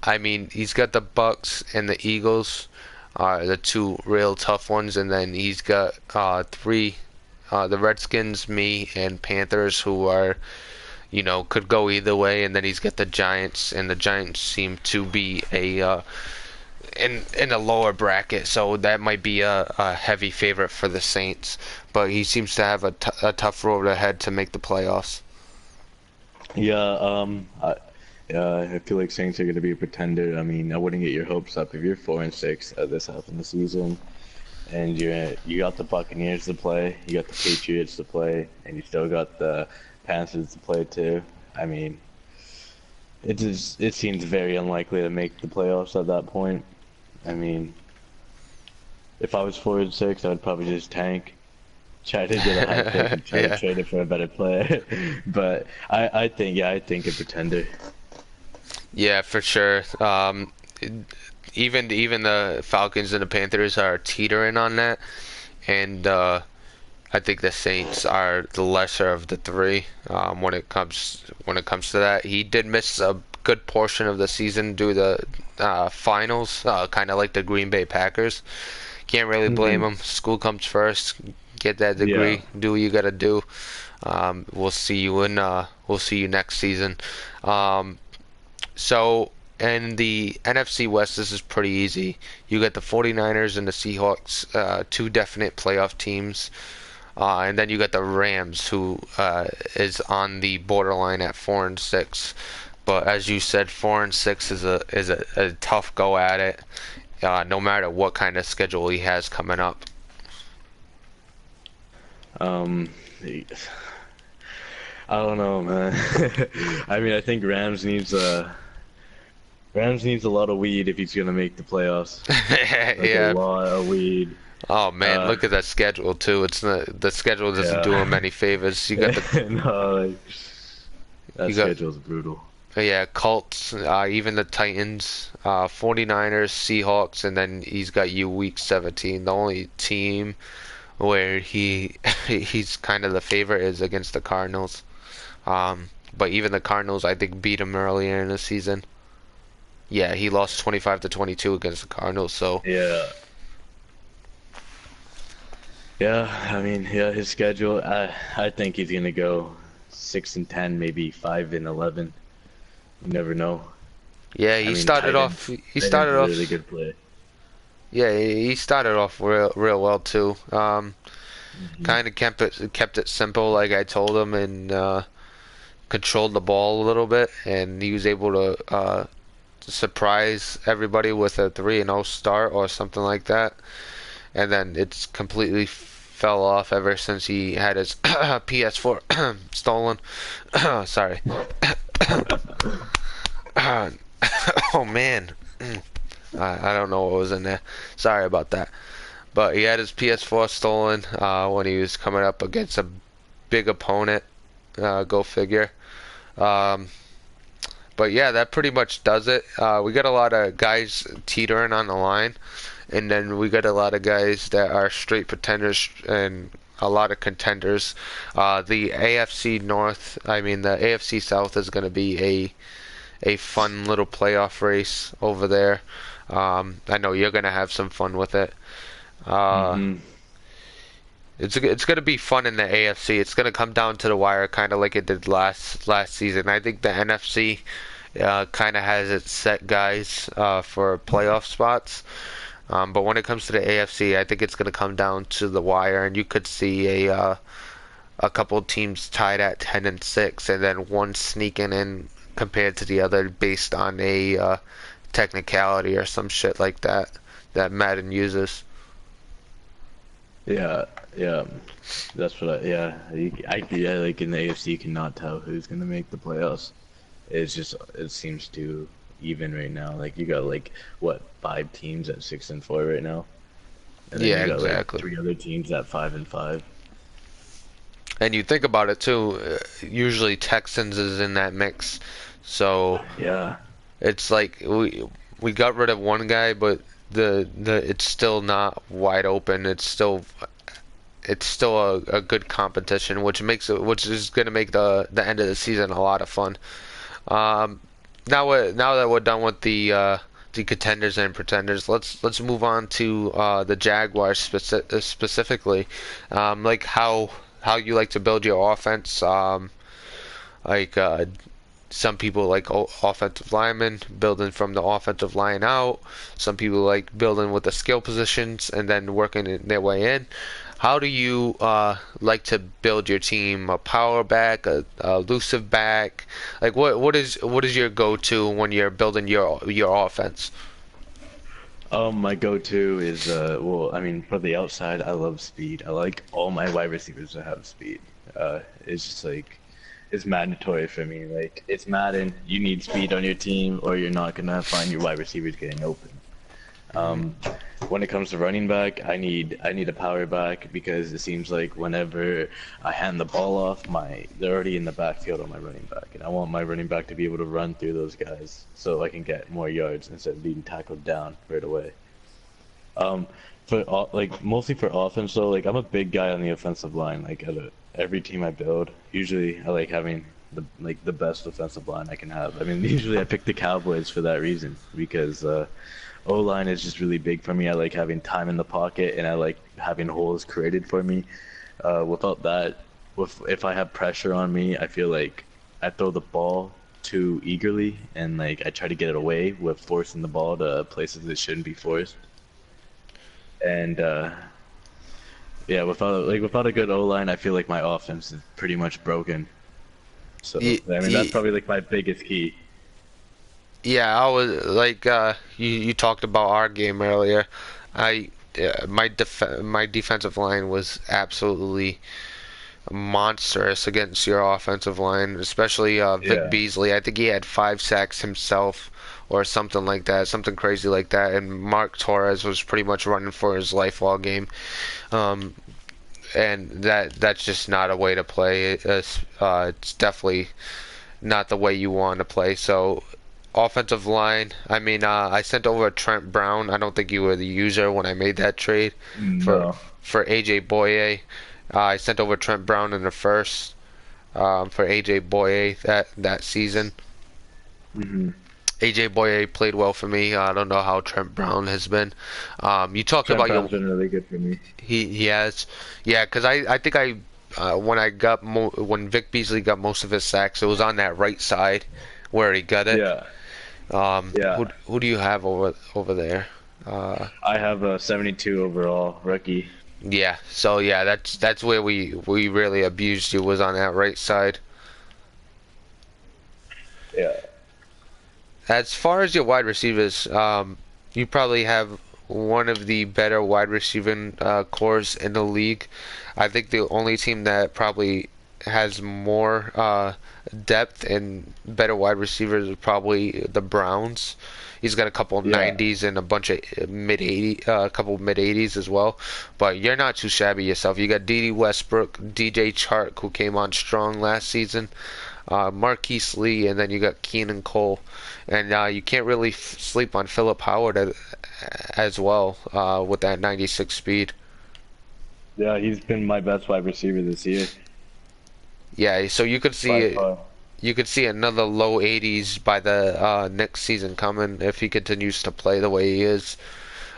I mean, he's got the Bucks and the Eagles are the two real tough ones, and then he's got three, the Redskins, me, and Panthers, who are could go either way, and then he's got the Giants, and the Giants seem to be in a lower bracket, so that might be a heavy favorite for the Saints. But he seems to have a tough road ahead to make the playoffs. Yeah, I feel like Saints are going to be a pretender. I mean, I wouldn't get your hopes up if you're 4-6 at this half in the season, and you got the Buccaneers to play, you got the Patriots to play, and you still got the Panthers to play too. I mean, it seems very unlikely to make the playoffs at that point. I mean, if I was 4-6, I'd probably just tank, try to get a high pick, and try to Yeah, trade it for a better player. But I think a pretender. yeah, for sure. Even the Falcons and the Panthers are teetering on that, and I think the Saints are the lesser of the three when it comes to that. He did miss a good portion of the season due to the finals, kind of like the Green Bay Packers. Can't really blame Hmm. him. School comes first. Get that Yeah. degree. Do what you gotta do. We'll see you next season. Um, so in the NFC West, this is pretty easy. You got the 49ers and the Seahawks, two definite playoff teams. And then you got the Rams, who is on the borderline at 4-6. But as you said, 4-6 is a tough go at it, no matter what kind of schedule he has coming up. Um, I don't know, man. I mean, I think Rams needs a. Rams needs a lot of weed if he's gonna make the playoffs. Like a Yeah. lot of weed. Oh man, Uh, look at that schedule too. It's not, the schedule doesn't do him yeah. any favors. You got the No, like that you got schedule's brutal. yeah, Colts, even the Titans, 49ers, Seahawks, and then he's got you week 17. The only team where he's kind of the favorite is against the Cardinals. But even the Cardinals, I think, beat him earlier in the season. Yeah, he lost 25-22 against the Cardinals. So Yeah. Yeah, I mean, yeah, his schedule. I think he's gonna go 6-10, maybe 5-11. You never know. yeah, I he mean, started off. He Titan's started a really off. good play. Yeah, he started off real well too. Hmm. Kind of kept it simple, like I told him, and controlled the ball a little bit, and he was able to surprise everybody with a 3-0 start or something like that. And then it's completely fell off ever since he had his PS4 stolen. Sorry. Oh man. I don't know what was in there. Sorry about that. But he had his PS4 stolen when he was coming up against a big opponent. Go figure. Um, but yeah, that pretty much does it. We got a lot of guys teetering on the line, and then we got a lot of guys that are straight pretenders and a lot of contenders. The AFC North, I mean the AFC South is going to be a fun little playoff race over there. I know you're going to have some fun with it. Uh, Hmm. it's going to be fun in the AFC. It's going to come down to the wire, kind of like it did last season. I think the NFC kind of has its set guys for playoff spots. But when it comes to the AFC, I think it's going to come down to the wire, and you could see a couple teams tied at 10-6, and then one sneaking in compared to the other based on a technicality or some shit like that that Madden uses. Yeah, yeah. That's what yeah, like in the AFC, you cannot tell who's gonna make the playoffs. It seems too even right now. Like you got like what 5 teams at 6-4 right now, and then Yeah, you got like exactly. 3 other teams at 5-5. And you think about it too, usually Texans is in that mix. So Yeah, it's like we got rid of one guy, but the it's still not wide open. It's still a good competition, which is going to make the end of the season a lot of fun. Um, now that we're done with the contenders and pretenders, let's move on to the Jaguars specifically, like how you like to build your offense. Like some people like offensive linemen building from the offensive line out. Some people like building with the skill positions and then working their way in. How do you like to build your team? A power back, a elusive back? Like what is your go-to when you're building your offense? my go-to is well, I mean, for the outside, I love speed. I like all my wide receivers to have speed. It's just like it's mandatory for me. Like it's Madden, you need speed on your team, or you're not gonna find your wide receivers getting open. Hmm. Um, when it comes to running back, I need a power back because it seems like whenever I hand the ball off, they're already in the backfield on my running back, and I want my running back to be able to run through those guys so I can get more yards instead of being tackled down right away. Um, like mostly for offense though, like I'm a big guy on the offensive line. Like every team I build, usually I like having the best offensive line I can have. I mean, usually I pick the Cowboys for that reason because O-line is just really big for me. I like having time in the pocket and I like having holes created for me. Without that, if I have pressure on me, I feel like I throw the ball too eagerly and like I try to get it away with forcing the ball to places that shouldn't be forced. And yeah, without a good O-line, I feel like my offense is pretty much broken. So I mean that's probably like my biggest key. Yeah, I was like you talked about our game earlier. I my defensive line was absolutely monstrous against your offensive line, especially Vic Yeah. Beasley. I think he had 5 sacks himself or something like that, something crazy like that. And Mark Torres was pretty much running for his life all game. Um, and that's just not a way to play. It's definitely not the way you want to play. So offensive line, I mean, I sent over Trent Brown. I don't think you were the user when I made that trade for No. AJ Boye. I sent over Trent Brown in the first for AJ Boye that season. Hmm. AJ Boye played well for me. I don't know how Trent Brown has been. You talked Trent about Brown's your been really good for me. he has, yeah, because I think when I got when Vic Beasley got most of his sacks, it was on that right side where he got it. Yeah, yeah. Who do you have over there? Uh, I have a 72 overall rookie. yeah, so yeah, that's where we really abused you was on that right side. Yeah. As far as your wide receivers, you probably have one of the better wide receiving cores in the league. I think the only team that probably has more depth and better wide receivers is probably the Browns. He's got a couple Yeah. 90s and a bunch of mid 80, a couple mid 80s as well. But you're not too shabby yourself. You got D.D. Westbrook, DJ Chark, who came on strong last season, Marquise Lee, and then you got Keenan Cole. And you can't really sleep on Philip Howard as well with that 96 speed. Yeah, he's been my best wide receiver this year Yeah, so by far. you could see another low 80s by the next season coming if he continues to play the way he is.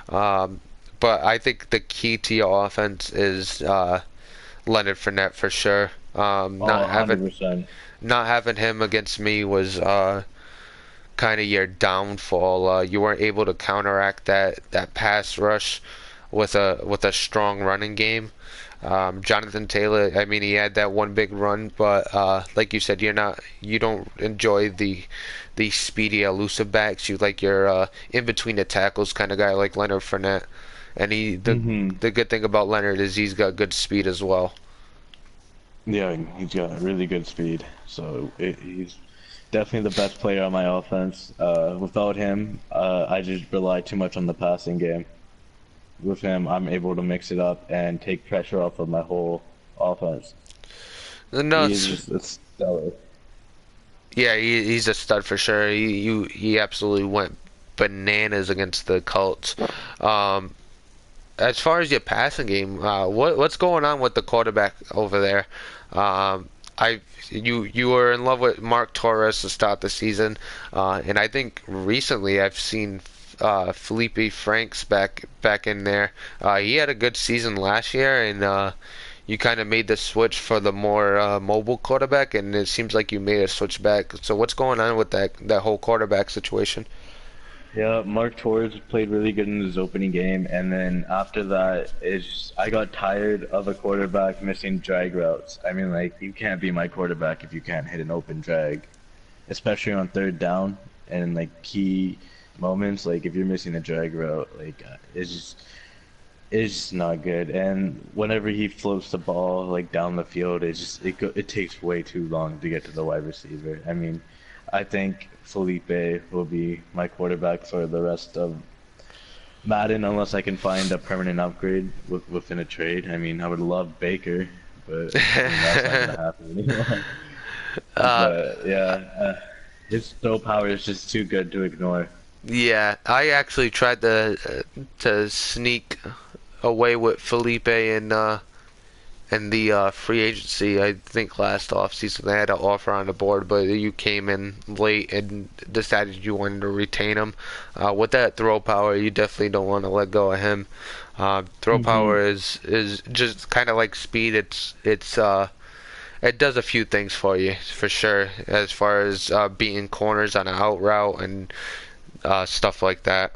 Um, but I think the key to your offense is Leonard Fournette for sure. Oh, 100%. Not having him against me was kind of your downfall. You weren't able to counteract that pass rush with a strong running game. Jonathan Taylor, I mean, he had that one big run, but like you said, you don't enjoy the speedy, elusive backs. You like your in between the tackles kind of guy like Leonard Fournette. And Hmm. the good thing about Leonard is he's got good speed as well. Yeah, he's got really good speed. He's definitely the best player on my offense. Without him, I just rely too much on the passing game. With him, I'm able to mix it up and take pressure off of my whole offense. No, He is just a stellar. yeah, he's a stud for sure. He absolutely went bananas against the Colts. Um, as far as your passing game, what's going on with the quarterback over there? I you were in love with Mark Torres to start the season, and I think recently I've seen Felipe Franks back in there. He had a good season last year, and you kind of made the switch for the more mobile quarterback, and it seems like you made a switch back. So what's going on with that whole quarterback situation? Yeah, Mark Torres played really good in his opening game, and then after that, I got tired of a quarterback missing drag routes. I mean, like, you can't be my quarterback if you can't hit an open drag, especially on third down and like key moments. Like, if you're missing a drag route, like, it's just not good. And whenever he floats the ball like down the field, it takes way too long to get to the wide receiver. I mean, I think Felipe will be my quarterback for the rest of Madden unless I can find a permanent upgrade within a trade. I mean, I would love Baker, but I mean that's not gonna happen anymore. uh, But yeah, his throw power is just too good to ignore. yeah, I actually tried to sneak away with Felipe and the free agency. I think last offseason they had an offer on the board, but you came in late and decided you wanted to retain him. With that throw power, you definitely don't want to let go of him. Throw Hmm. power is just kind of like speed. It does a few things for you for sure, as far as beating corners on an out route and stuff like that.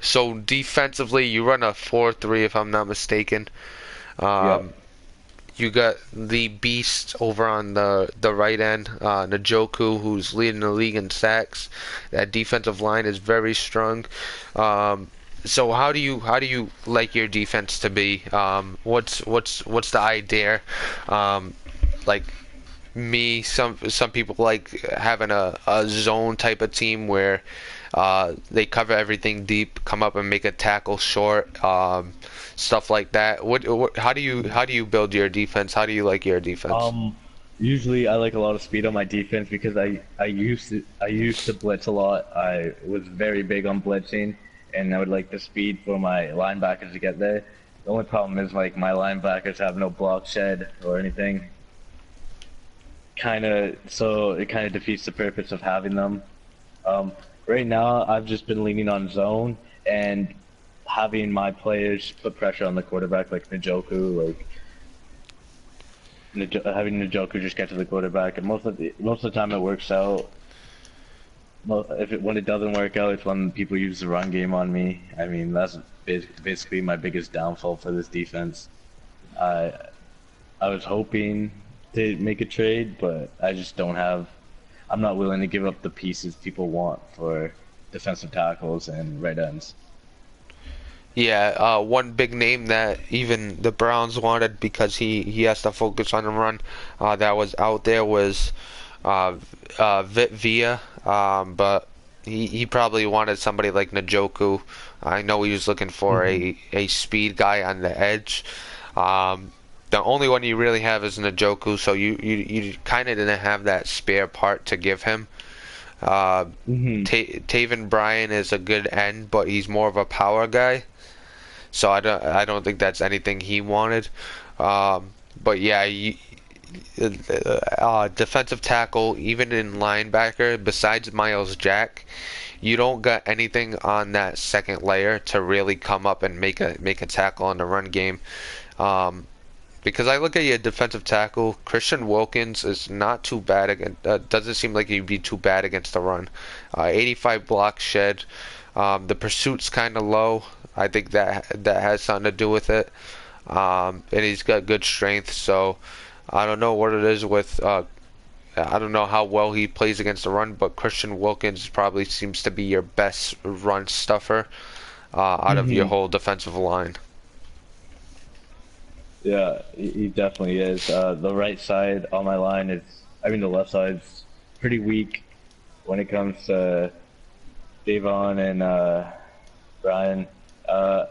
So defensively, you run a 4-3 if I'm not mistaken. Um, Yep. you got the beast over on the right end, Njoku, who's leading the league in sacks. That defensive line is very strong. So how do you like your defense to be? What's the idea? Um, like me. Some people like having a zone type of team where they cover everything deep, come up and make a tackle short, stuff like that. How do you build your defense? How do you like your defense? Um, Usually I like a lot of speed on my defense because I used to blitz a lot. I was very big on blitzing, and I would like the speed for my linebackers to get there. The only problem is like my linebackers have no block shed or anything. So it kind of defeats the purpose of having them. Um, right now I've just been leaning on zone and having my players put pressure on the quarterback, like Njoku, like having Njoku just get to the quarterback, and most of the time it works out. When it doesn't work out, it's when people use the run game on me. I mean, that's basically my biggest downfall for this defense. I I was hoping to make a trade, but I just don't have. I'm not willing to give up the pieces people want for defensive tackles and right ends. Yeah, one big name that even the Browns wanted because he has to focus on the run, that was out there was uh, Vit Via, but he probably wanted somebody like Njoku. I know he was looking for Hmm. a speed guy on the edge. The only one you really have is Njoku, so you kind of didn't have that spare part to give him. Uh, Hmm. Taven Bryan is a good end, but he's more of a power guy. So I don't think that's anything he wanted. But yeah, defensive tackle, even in linebacker, besides Miles Jack, you don't got anything on that second layer to really come up and make a tackle on the run game. Um, because I look at your defensive tackle, Christian Wilkins is not too bad against. Doesn't seem like he'd be too bad against the run. 85 block shed. The pursuit's kind of low. I think that has something to do with it. And he's got good strength, so I don't know what it is with. I don't know how well he plays against the run, but Christian Wilkins probably seems to be your best run stuffer out of your Hmm. whole defensive line. Yeah, he definitely is. The right side on my line is, I mean, the left side's pretty weak when it comes to Davon and Brian. Uh,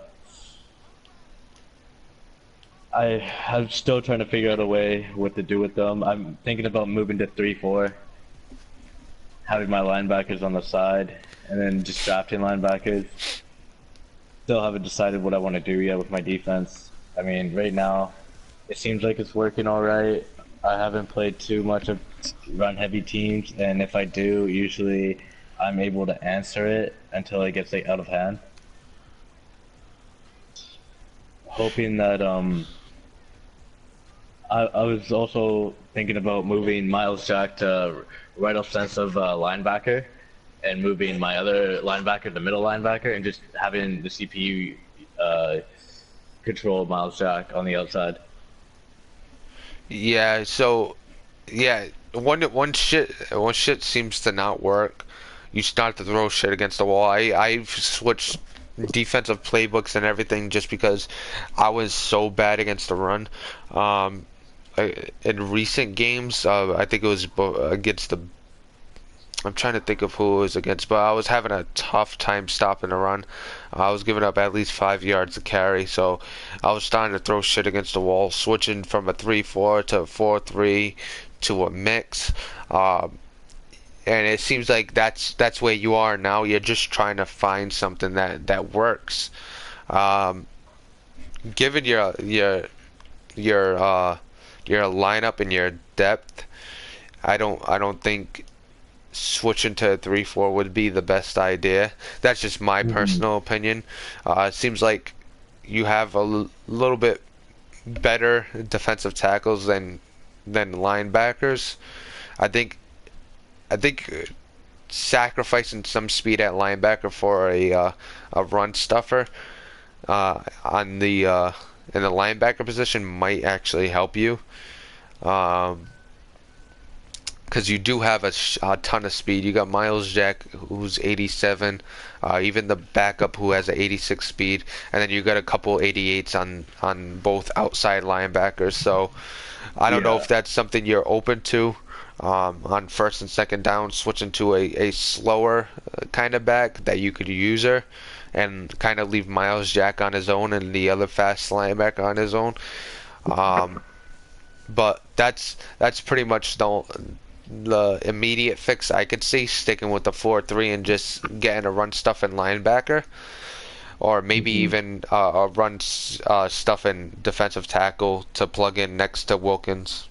I'm still trying to figure out a way what to do with them. I'm thinking about moving to 3-4, having my linebackers on the side, and then just drafting linebackers. Still haven't decided what I want to do yet with my defense. I mean, right now, it seems like it's working all right. I haven't played too much of run-heavy teams, and if I do, usually I'm able to answer it until it gets like out of hand. Hoping that I was also thinking about moving Miles Jack to right offensive linebacker and moving my other linebacker to middle linebacker and just having the CPU control Miles Jack on the outside. Yeah, so yeah, one shit seems to not work. You start to throw shit against the wall. I've switched defensive playbooks and everything just because I was so bad against the run. Um, in recent games, I think it was against the. I'm trying to think of who it was against, but I was having a tough time stopping the run. I was giving up at least 5 yards to carry, so I was starting to throw shit against the wall, switching from a 3-4 to a 4-3 to a mix. And it seems like that's where you are now. You're just trying to find something that works. Um, Given your lineup and your depth, I don't think switching to 3-4 would be the best idea. That's just my Hmm. personal opinion. It seems like you have little bit better defensive tackles than linebackers. I think I think sacrificing some speed at linebacker for a run stuffer on the in the linebacker position might actually help you. Because because you do have a ton of speed. You got Miles Jack, who's 87, even the backup who has an 86 speed, and then you got a couple 88s on both outside linebackers. So I don't know if Yeah. that's something you're open to. On first and second down, switching to a slower kind of back that you could use her, and kind of leave Miles Jack on his own and the other fast linebacker on his own. Um, but that's pretty much the immediate fix I could see, sticking with the 4-3 and just getting a run stuff in linebacker, or maybe Hmm. even a run stuff in defensive tackle to plug in next to Wilkins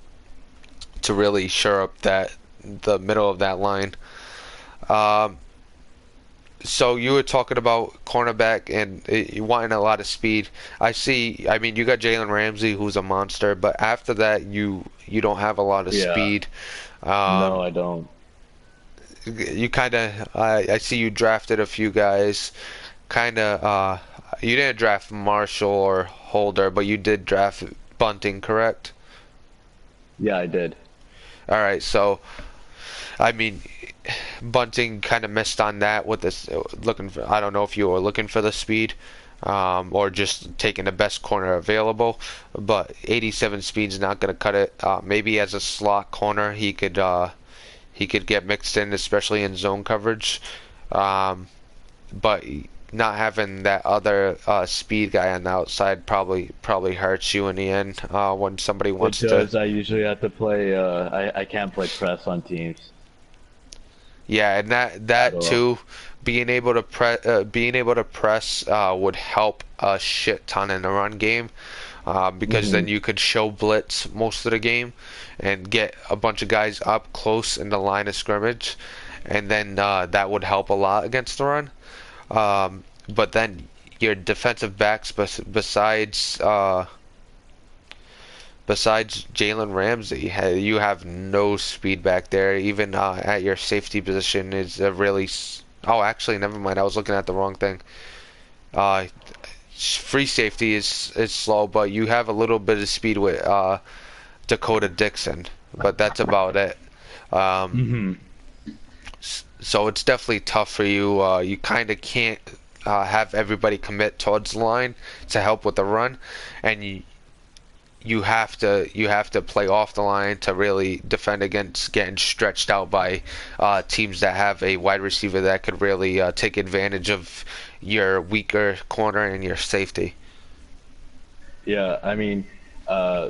to really shore up that the middle of that line. Um, so you were talking about cornerback and you wanting a lot of speed. I see. I mean, you got Jalen Ramsey, who's a monster, but after that, you don't have a lot of Yeah. speed. No, Um, I don't. you kind of. I see you drafted a few guys. Kind of. You didn't draft Marshall or Holder, but you did draft Bunting, correct? Yeah, I did. All right. So I mean, Bunting kind of missed on that with this looking for. I don't know if you were looking for the speed, or just taking the best corner available. But 87 speed's not going to cut it. Maybe as a slot corner, he could get mixed in, especially in zone coverage. But not having that other speed guy on the outside probably hurts you in the end when somebody It wants to. does. I usually have to play. I can't play press on teams Yeah, and at that all. too, being able to press would help a shit ton in the run game, because Hmm. then you could show blitz most of the game, and get a bunch of guys up close in the line of scrimmage, and then that would help a lot against the run. But then your defensive backs, besides Jalen Ramsey, you have no speed back there. Even at your safety position is a really. Oh, actually, never mind. I was looking at the wrong thing. Uh, Free safety is slow, but you have a little bit of speed with Dakota Dixon, but that's about it. Um, Hmm. so it's definitely tough for you. You kind of can't have everybody commit towards the line to help with the run, and you have to play off the line to really defend against getting stretched out by teams that have a wide receiver that could really take advantage of your weaker corner and your safety. Yeah, I mean,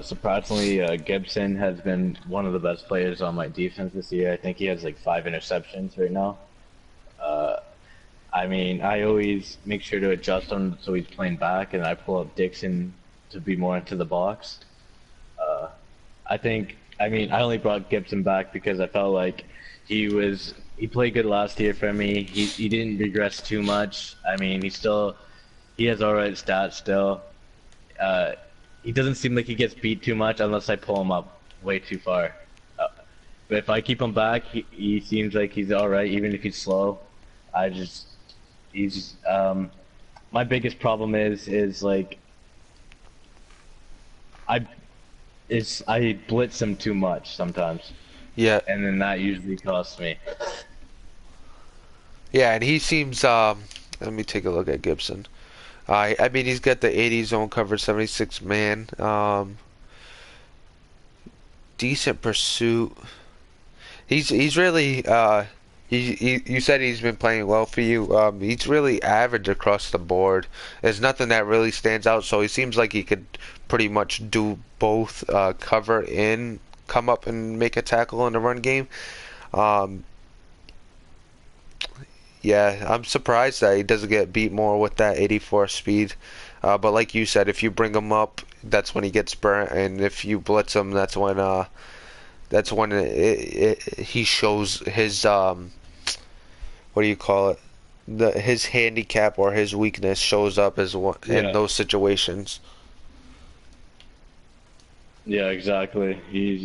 surprisingly, Gibson has been one of the best players on my defense this year. I think he has like 5 interceptions right now. Uh, I mean, I always make sure to adjust him so he's playing back, and I pull up Dixon to be more into the box. Uh, I think, I mean, I only brought Gibson back because I felt like he played good last year for me. He didn't regress too much. I mean, he has alright stats still. Uh, he doesn't seem like he gets beat too much unless I pull him up way too far. Uh, but if I keep him back, he seems like he's alright even if he's slow. I just he's my biggest problem is like I I blitz him too much sometimes, Yeah, and then that usually costs me. yeah, and he seems. Let me take a look at Gibson. I mean, he's got the 80 zone coverage, 76 man. Decent pursuit. He's really you said he's been playing well for you. He's really average across the board. There's nothing that really stands out. So he seems like he could pretty much do both, cover in, come up and make a tackle in the run game. Um, yeah, I'm surprised that he doesn't get beat more with that 84 speed. But like you said, if you bring him up, that's when he gets burnt, and if you blitz him, that's when he shows his what do you call it? His handicap or his weakness shows up as one in Yeah, those situations. yeah, exactly. He's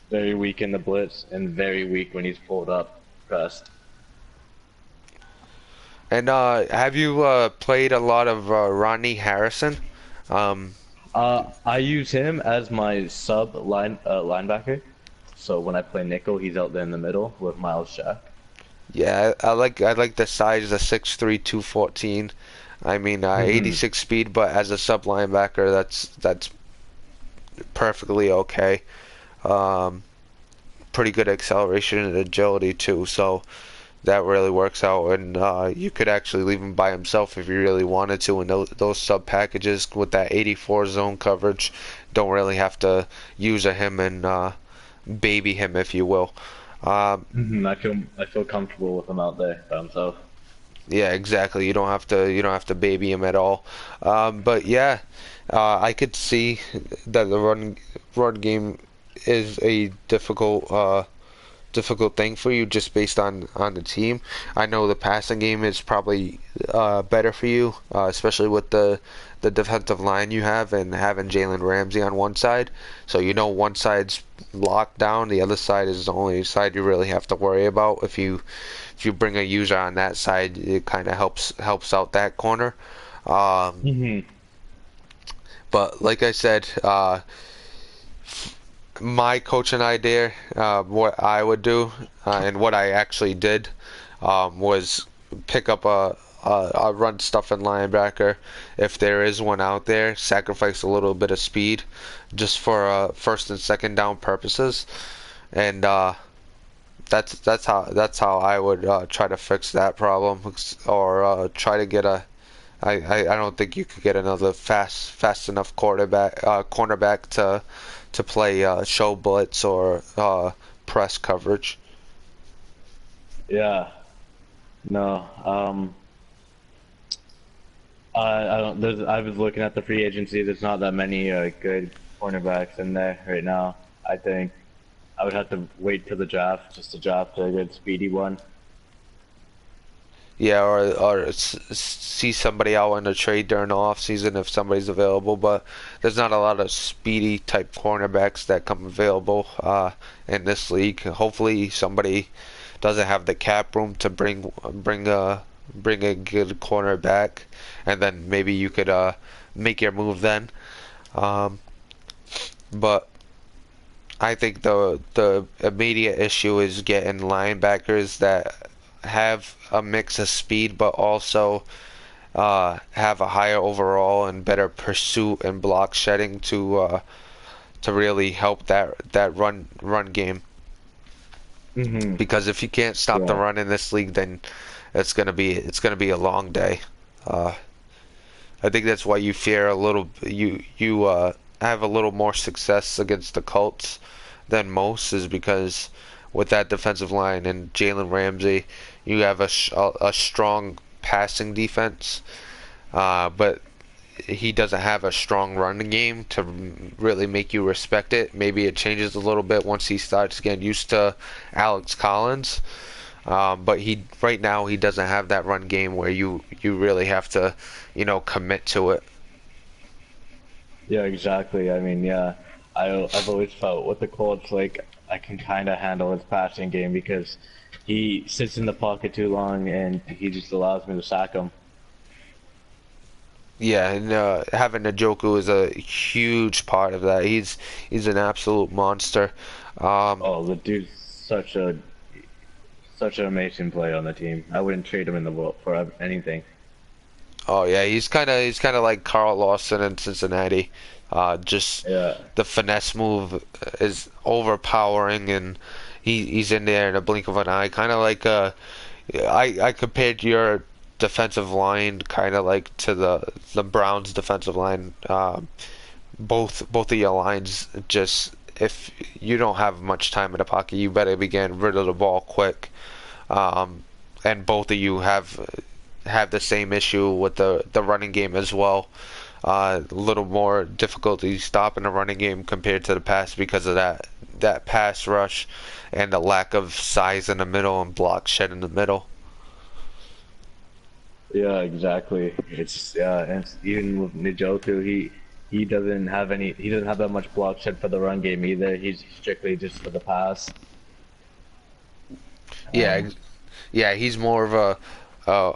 very weak in the blitz and very weak when he's pulled up pressed. And have you played a lot of Rodney Harrison? Um, I use him as my sub linebacker. So when I play nickel, he's out there in the middle with Miles Jack. Yeah, I like the size, the 6'3", 214. I mean, Hmm 86 speed, but as a sub linebacker, that's perfectly okay. Um, Pretty good acceleration and agility too, so that really works out. And you could actually leave him by himself if you really wanted to. And those sub packages with that 84 zone coverage, don't really have to use a him and baby him, if you will. Um, I feel comfortable with him out there by himself. Yeah, exactly. You don't have to baby him at all. But yeah, I could see that the run game is a difficult thing for you just based on the team. I know the passing game is probably better for you, especially with the defensive line you have and having Jalen Ramsey on one side. So you know one side's locked down, the other side is the only side you really have to worry about. If you bring a user on that side, it kind of helps out that corner. Um, Hmm but like I said, my coaching idea, what I would do, and what I actually did, was pick up a run stuff and linebacker if there is one out there. Sacrifice a little bit of speed, just for first and second down purposes, and that's how I would try to fix that problem, or try to get a. I don't think you could get another fast enough cornerback to play show blitz or press coverage. Yeah. No. I don't. I was looking at the free agency. There's not that many good cornerbacks in there right now. I think I would have to wait till the draft just to draft a good speedy one. Yeah, or see somebody out in a trade during the off season if somebody's available. But there's not a lot of speedy type cornerbacks that come available in this league. Hopefully, somebody doesn't have the cap room to bring a good cornerback, and then maybe you could make your move then. Um, but I think the immediate issue is getting linebackers that have a mix of speed, but also have a higher overall and better pursuit and block shedding to really help that run game. Hmm Because if you can't stop the Yeah. run in this league, then it's gonna be a long day. Uh, I think that's why you fear a little. You have a little more success against the Colts than most, is because with that defensive line and Jalen Ramsey, you have a strong passing defense, but he doesn't have a strong running game to really make you respect it. Maybe it changes a little bit once he starts getting used to Alex Collins. But he right now he doesn't have that run game where you really have to, commit to it. Yeah. Exactly. I mean, yeah. I've always felt with the Colts like I can kind of handle his passing game because he sits in the pocket too long and he just allows me to sack him. Yeah, and having Njoku is a huge part of that. He's an absolute monster. Um, Oh, the dude's such an amazing play on the team. I wouldn't trade him in the world for anything. oh yeah, he's kind of like Carl Lawson in Cincinnati. Just Yeah. the finesse move is overpowering, and he's in there in a blink of an eye. Kind of like I compared your defensive line kind of like to the Browns defensive line. Both of your lines, just if you don't have much time in the pocket, you better be getting rid of the ball quick. Um, and both of you have the same issue with the running game as well. A little more difficulty stopping the running game compared to the pass because of that pass rush and the lack of size in the middle and block shed in the middle. Yeah, exactly. It's yeah, and even with Njoku, he doesn't have any. He doesn't have that much block shed for the run game either. He's strictly just for the pass. Yeah, Um, yeah, he's more of uh,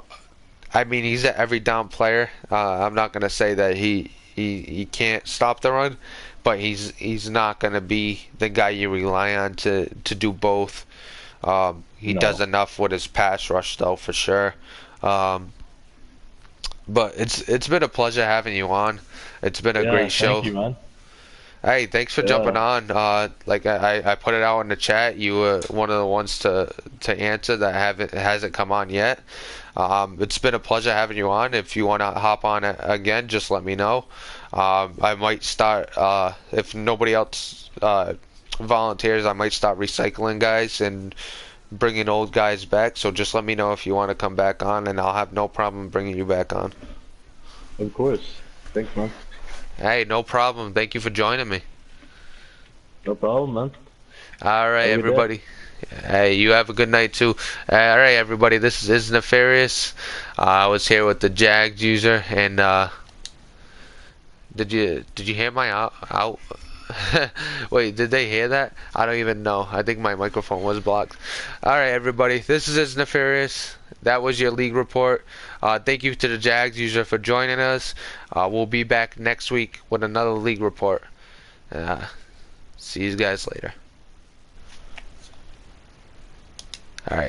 I mean, he's an every down player. I'm not gonna say that he can't stop the run, but he's not going to be the guy you rely on to do both. He does No. enough with his pass rush though, for sure. Um, but it's been a pleasure having you on. It's been a Yeah, great thank show. you, man. Hey, thanks for jumping Yeah, on. Like I put it out in the chat. You were one of the ones to answer that haven't hasn't come on yet. It's been a pleasure having you on. If you want to hop on again, just let me know. I might start if nobody else volunteers. I might start recycling guys and bringing old guys back. So just let me know if you want to come back on, and I'll have no problem bringing you back on. of course. Thanks, man. Hey, no problem. Thank you for joining me. No problem, man. All right, Have a good day. everybody. Hey, you have a good night too. All right, everybody. This is Nefarious. I was here with the Jags user, and did you hear my out? Wait, did they hear that? I don't even know. I think my microphone was blocked. All right, everybody. This is Nefarious. That was your league report. Thank you to the Jags user for joining us. We'll be back next week with another league report. See you guys later. All right.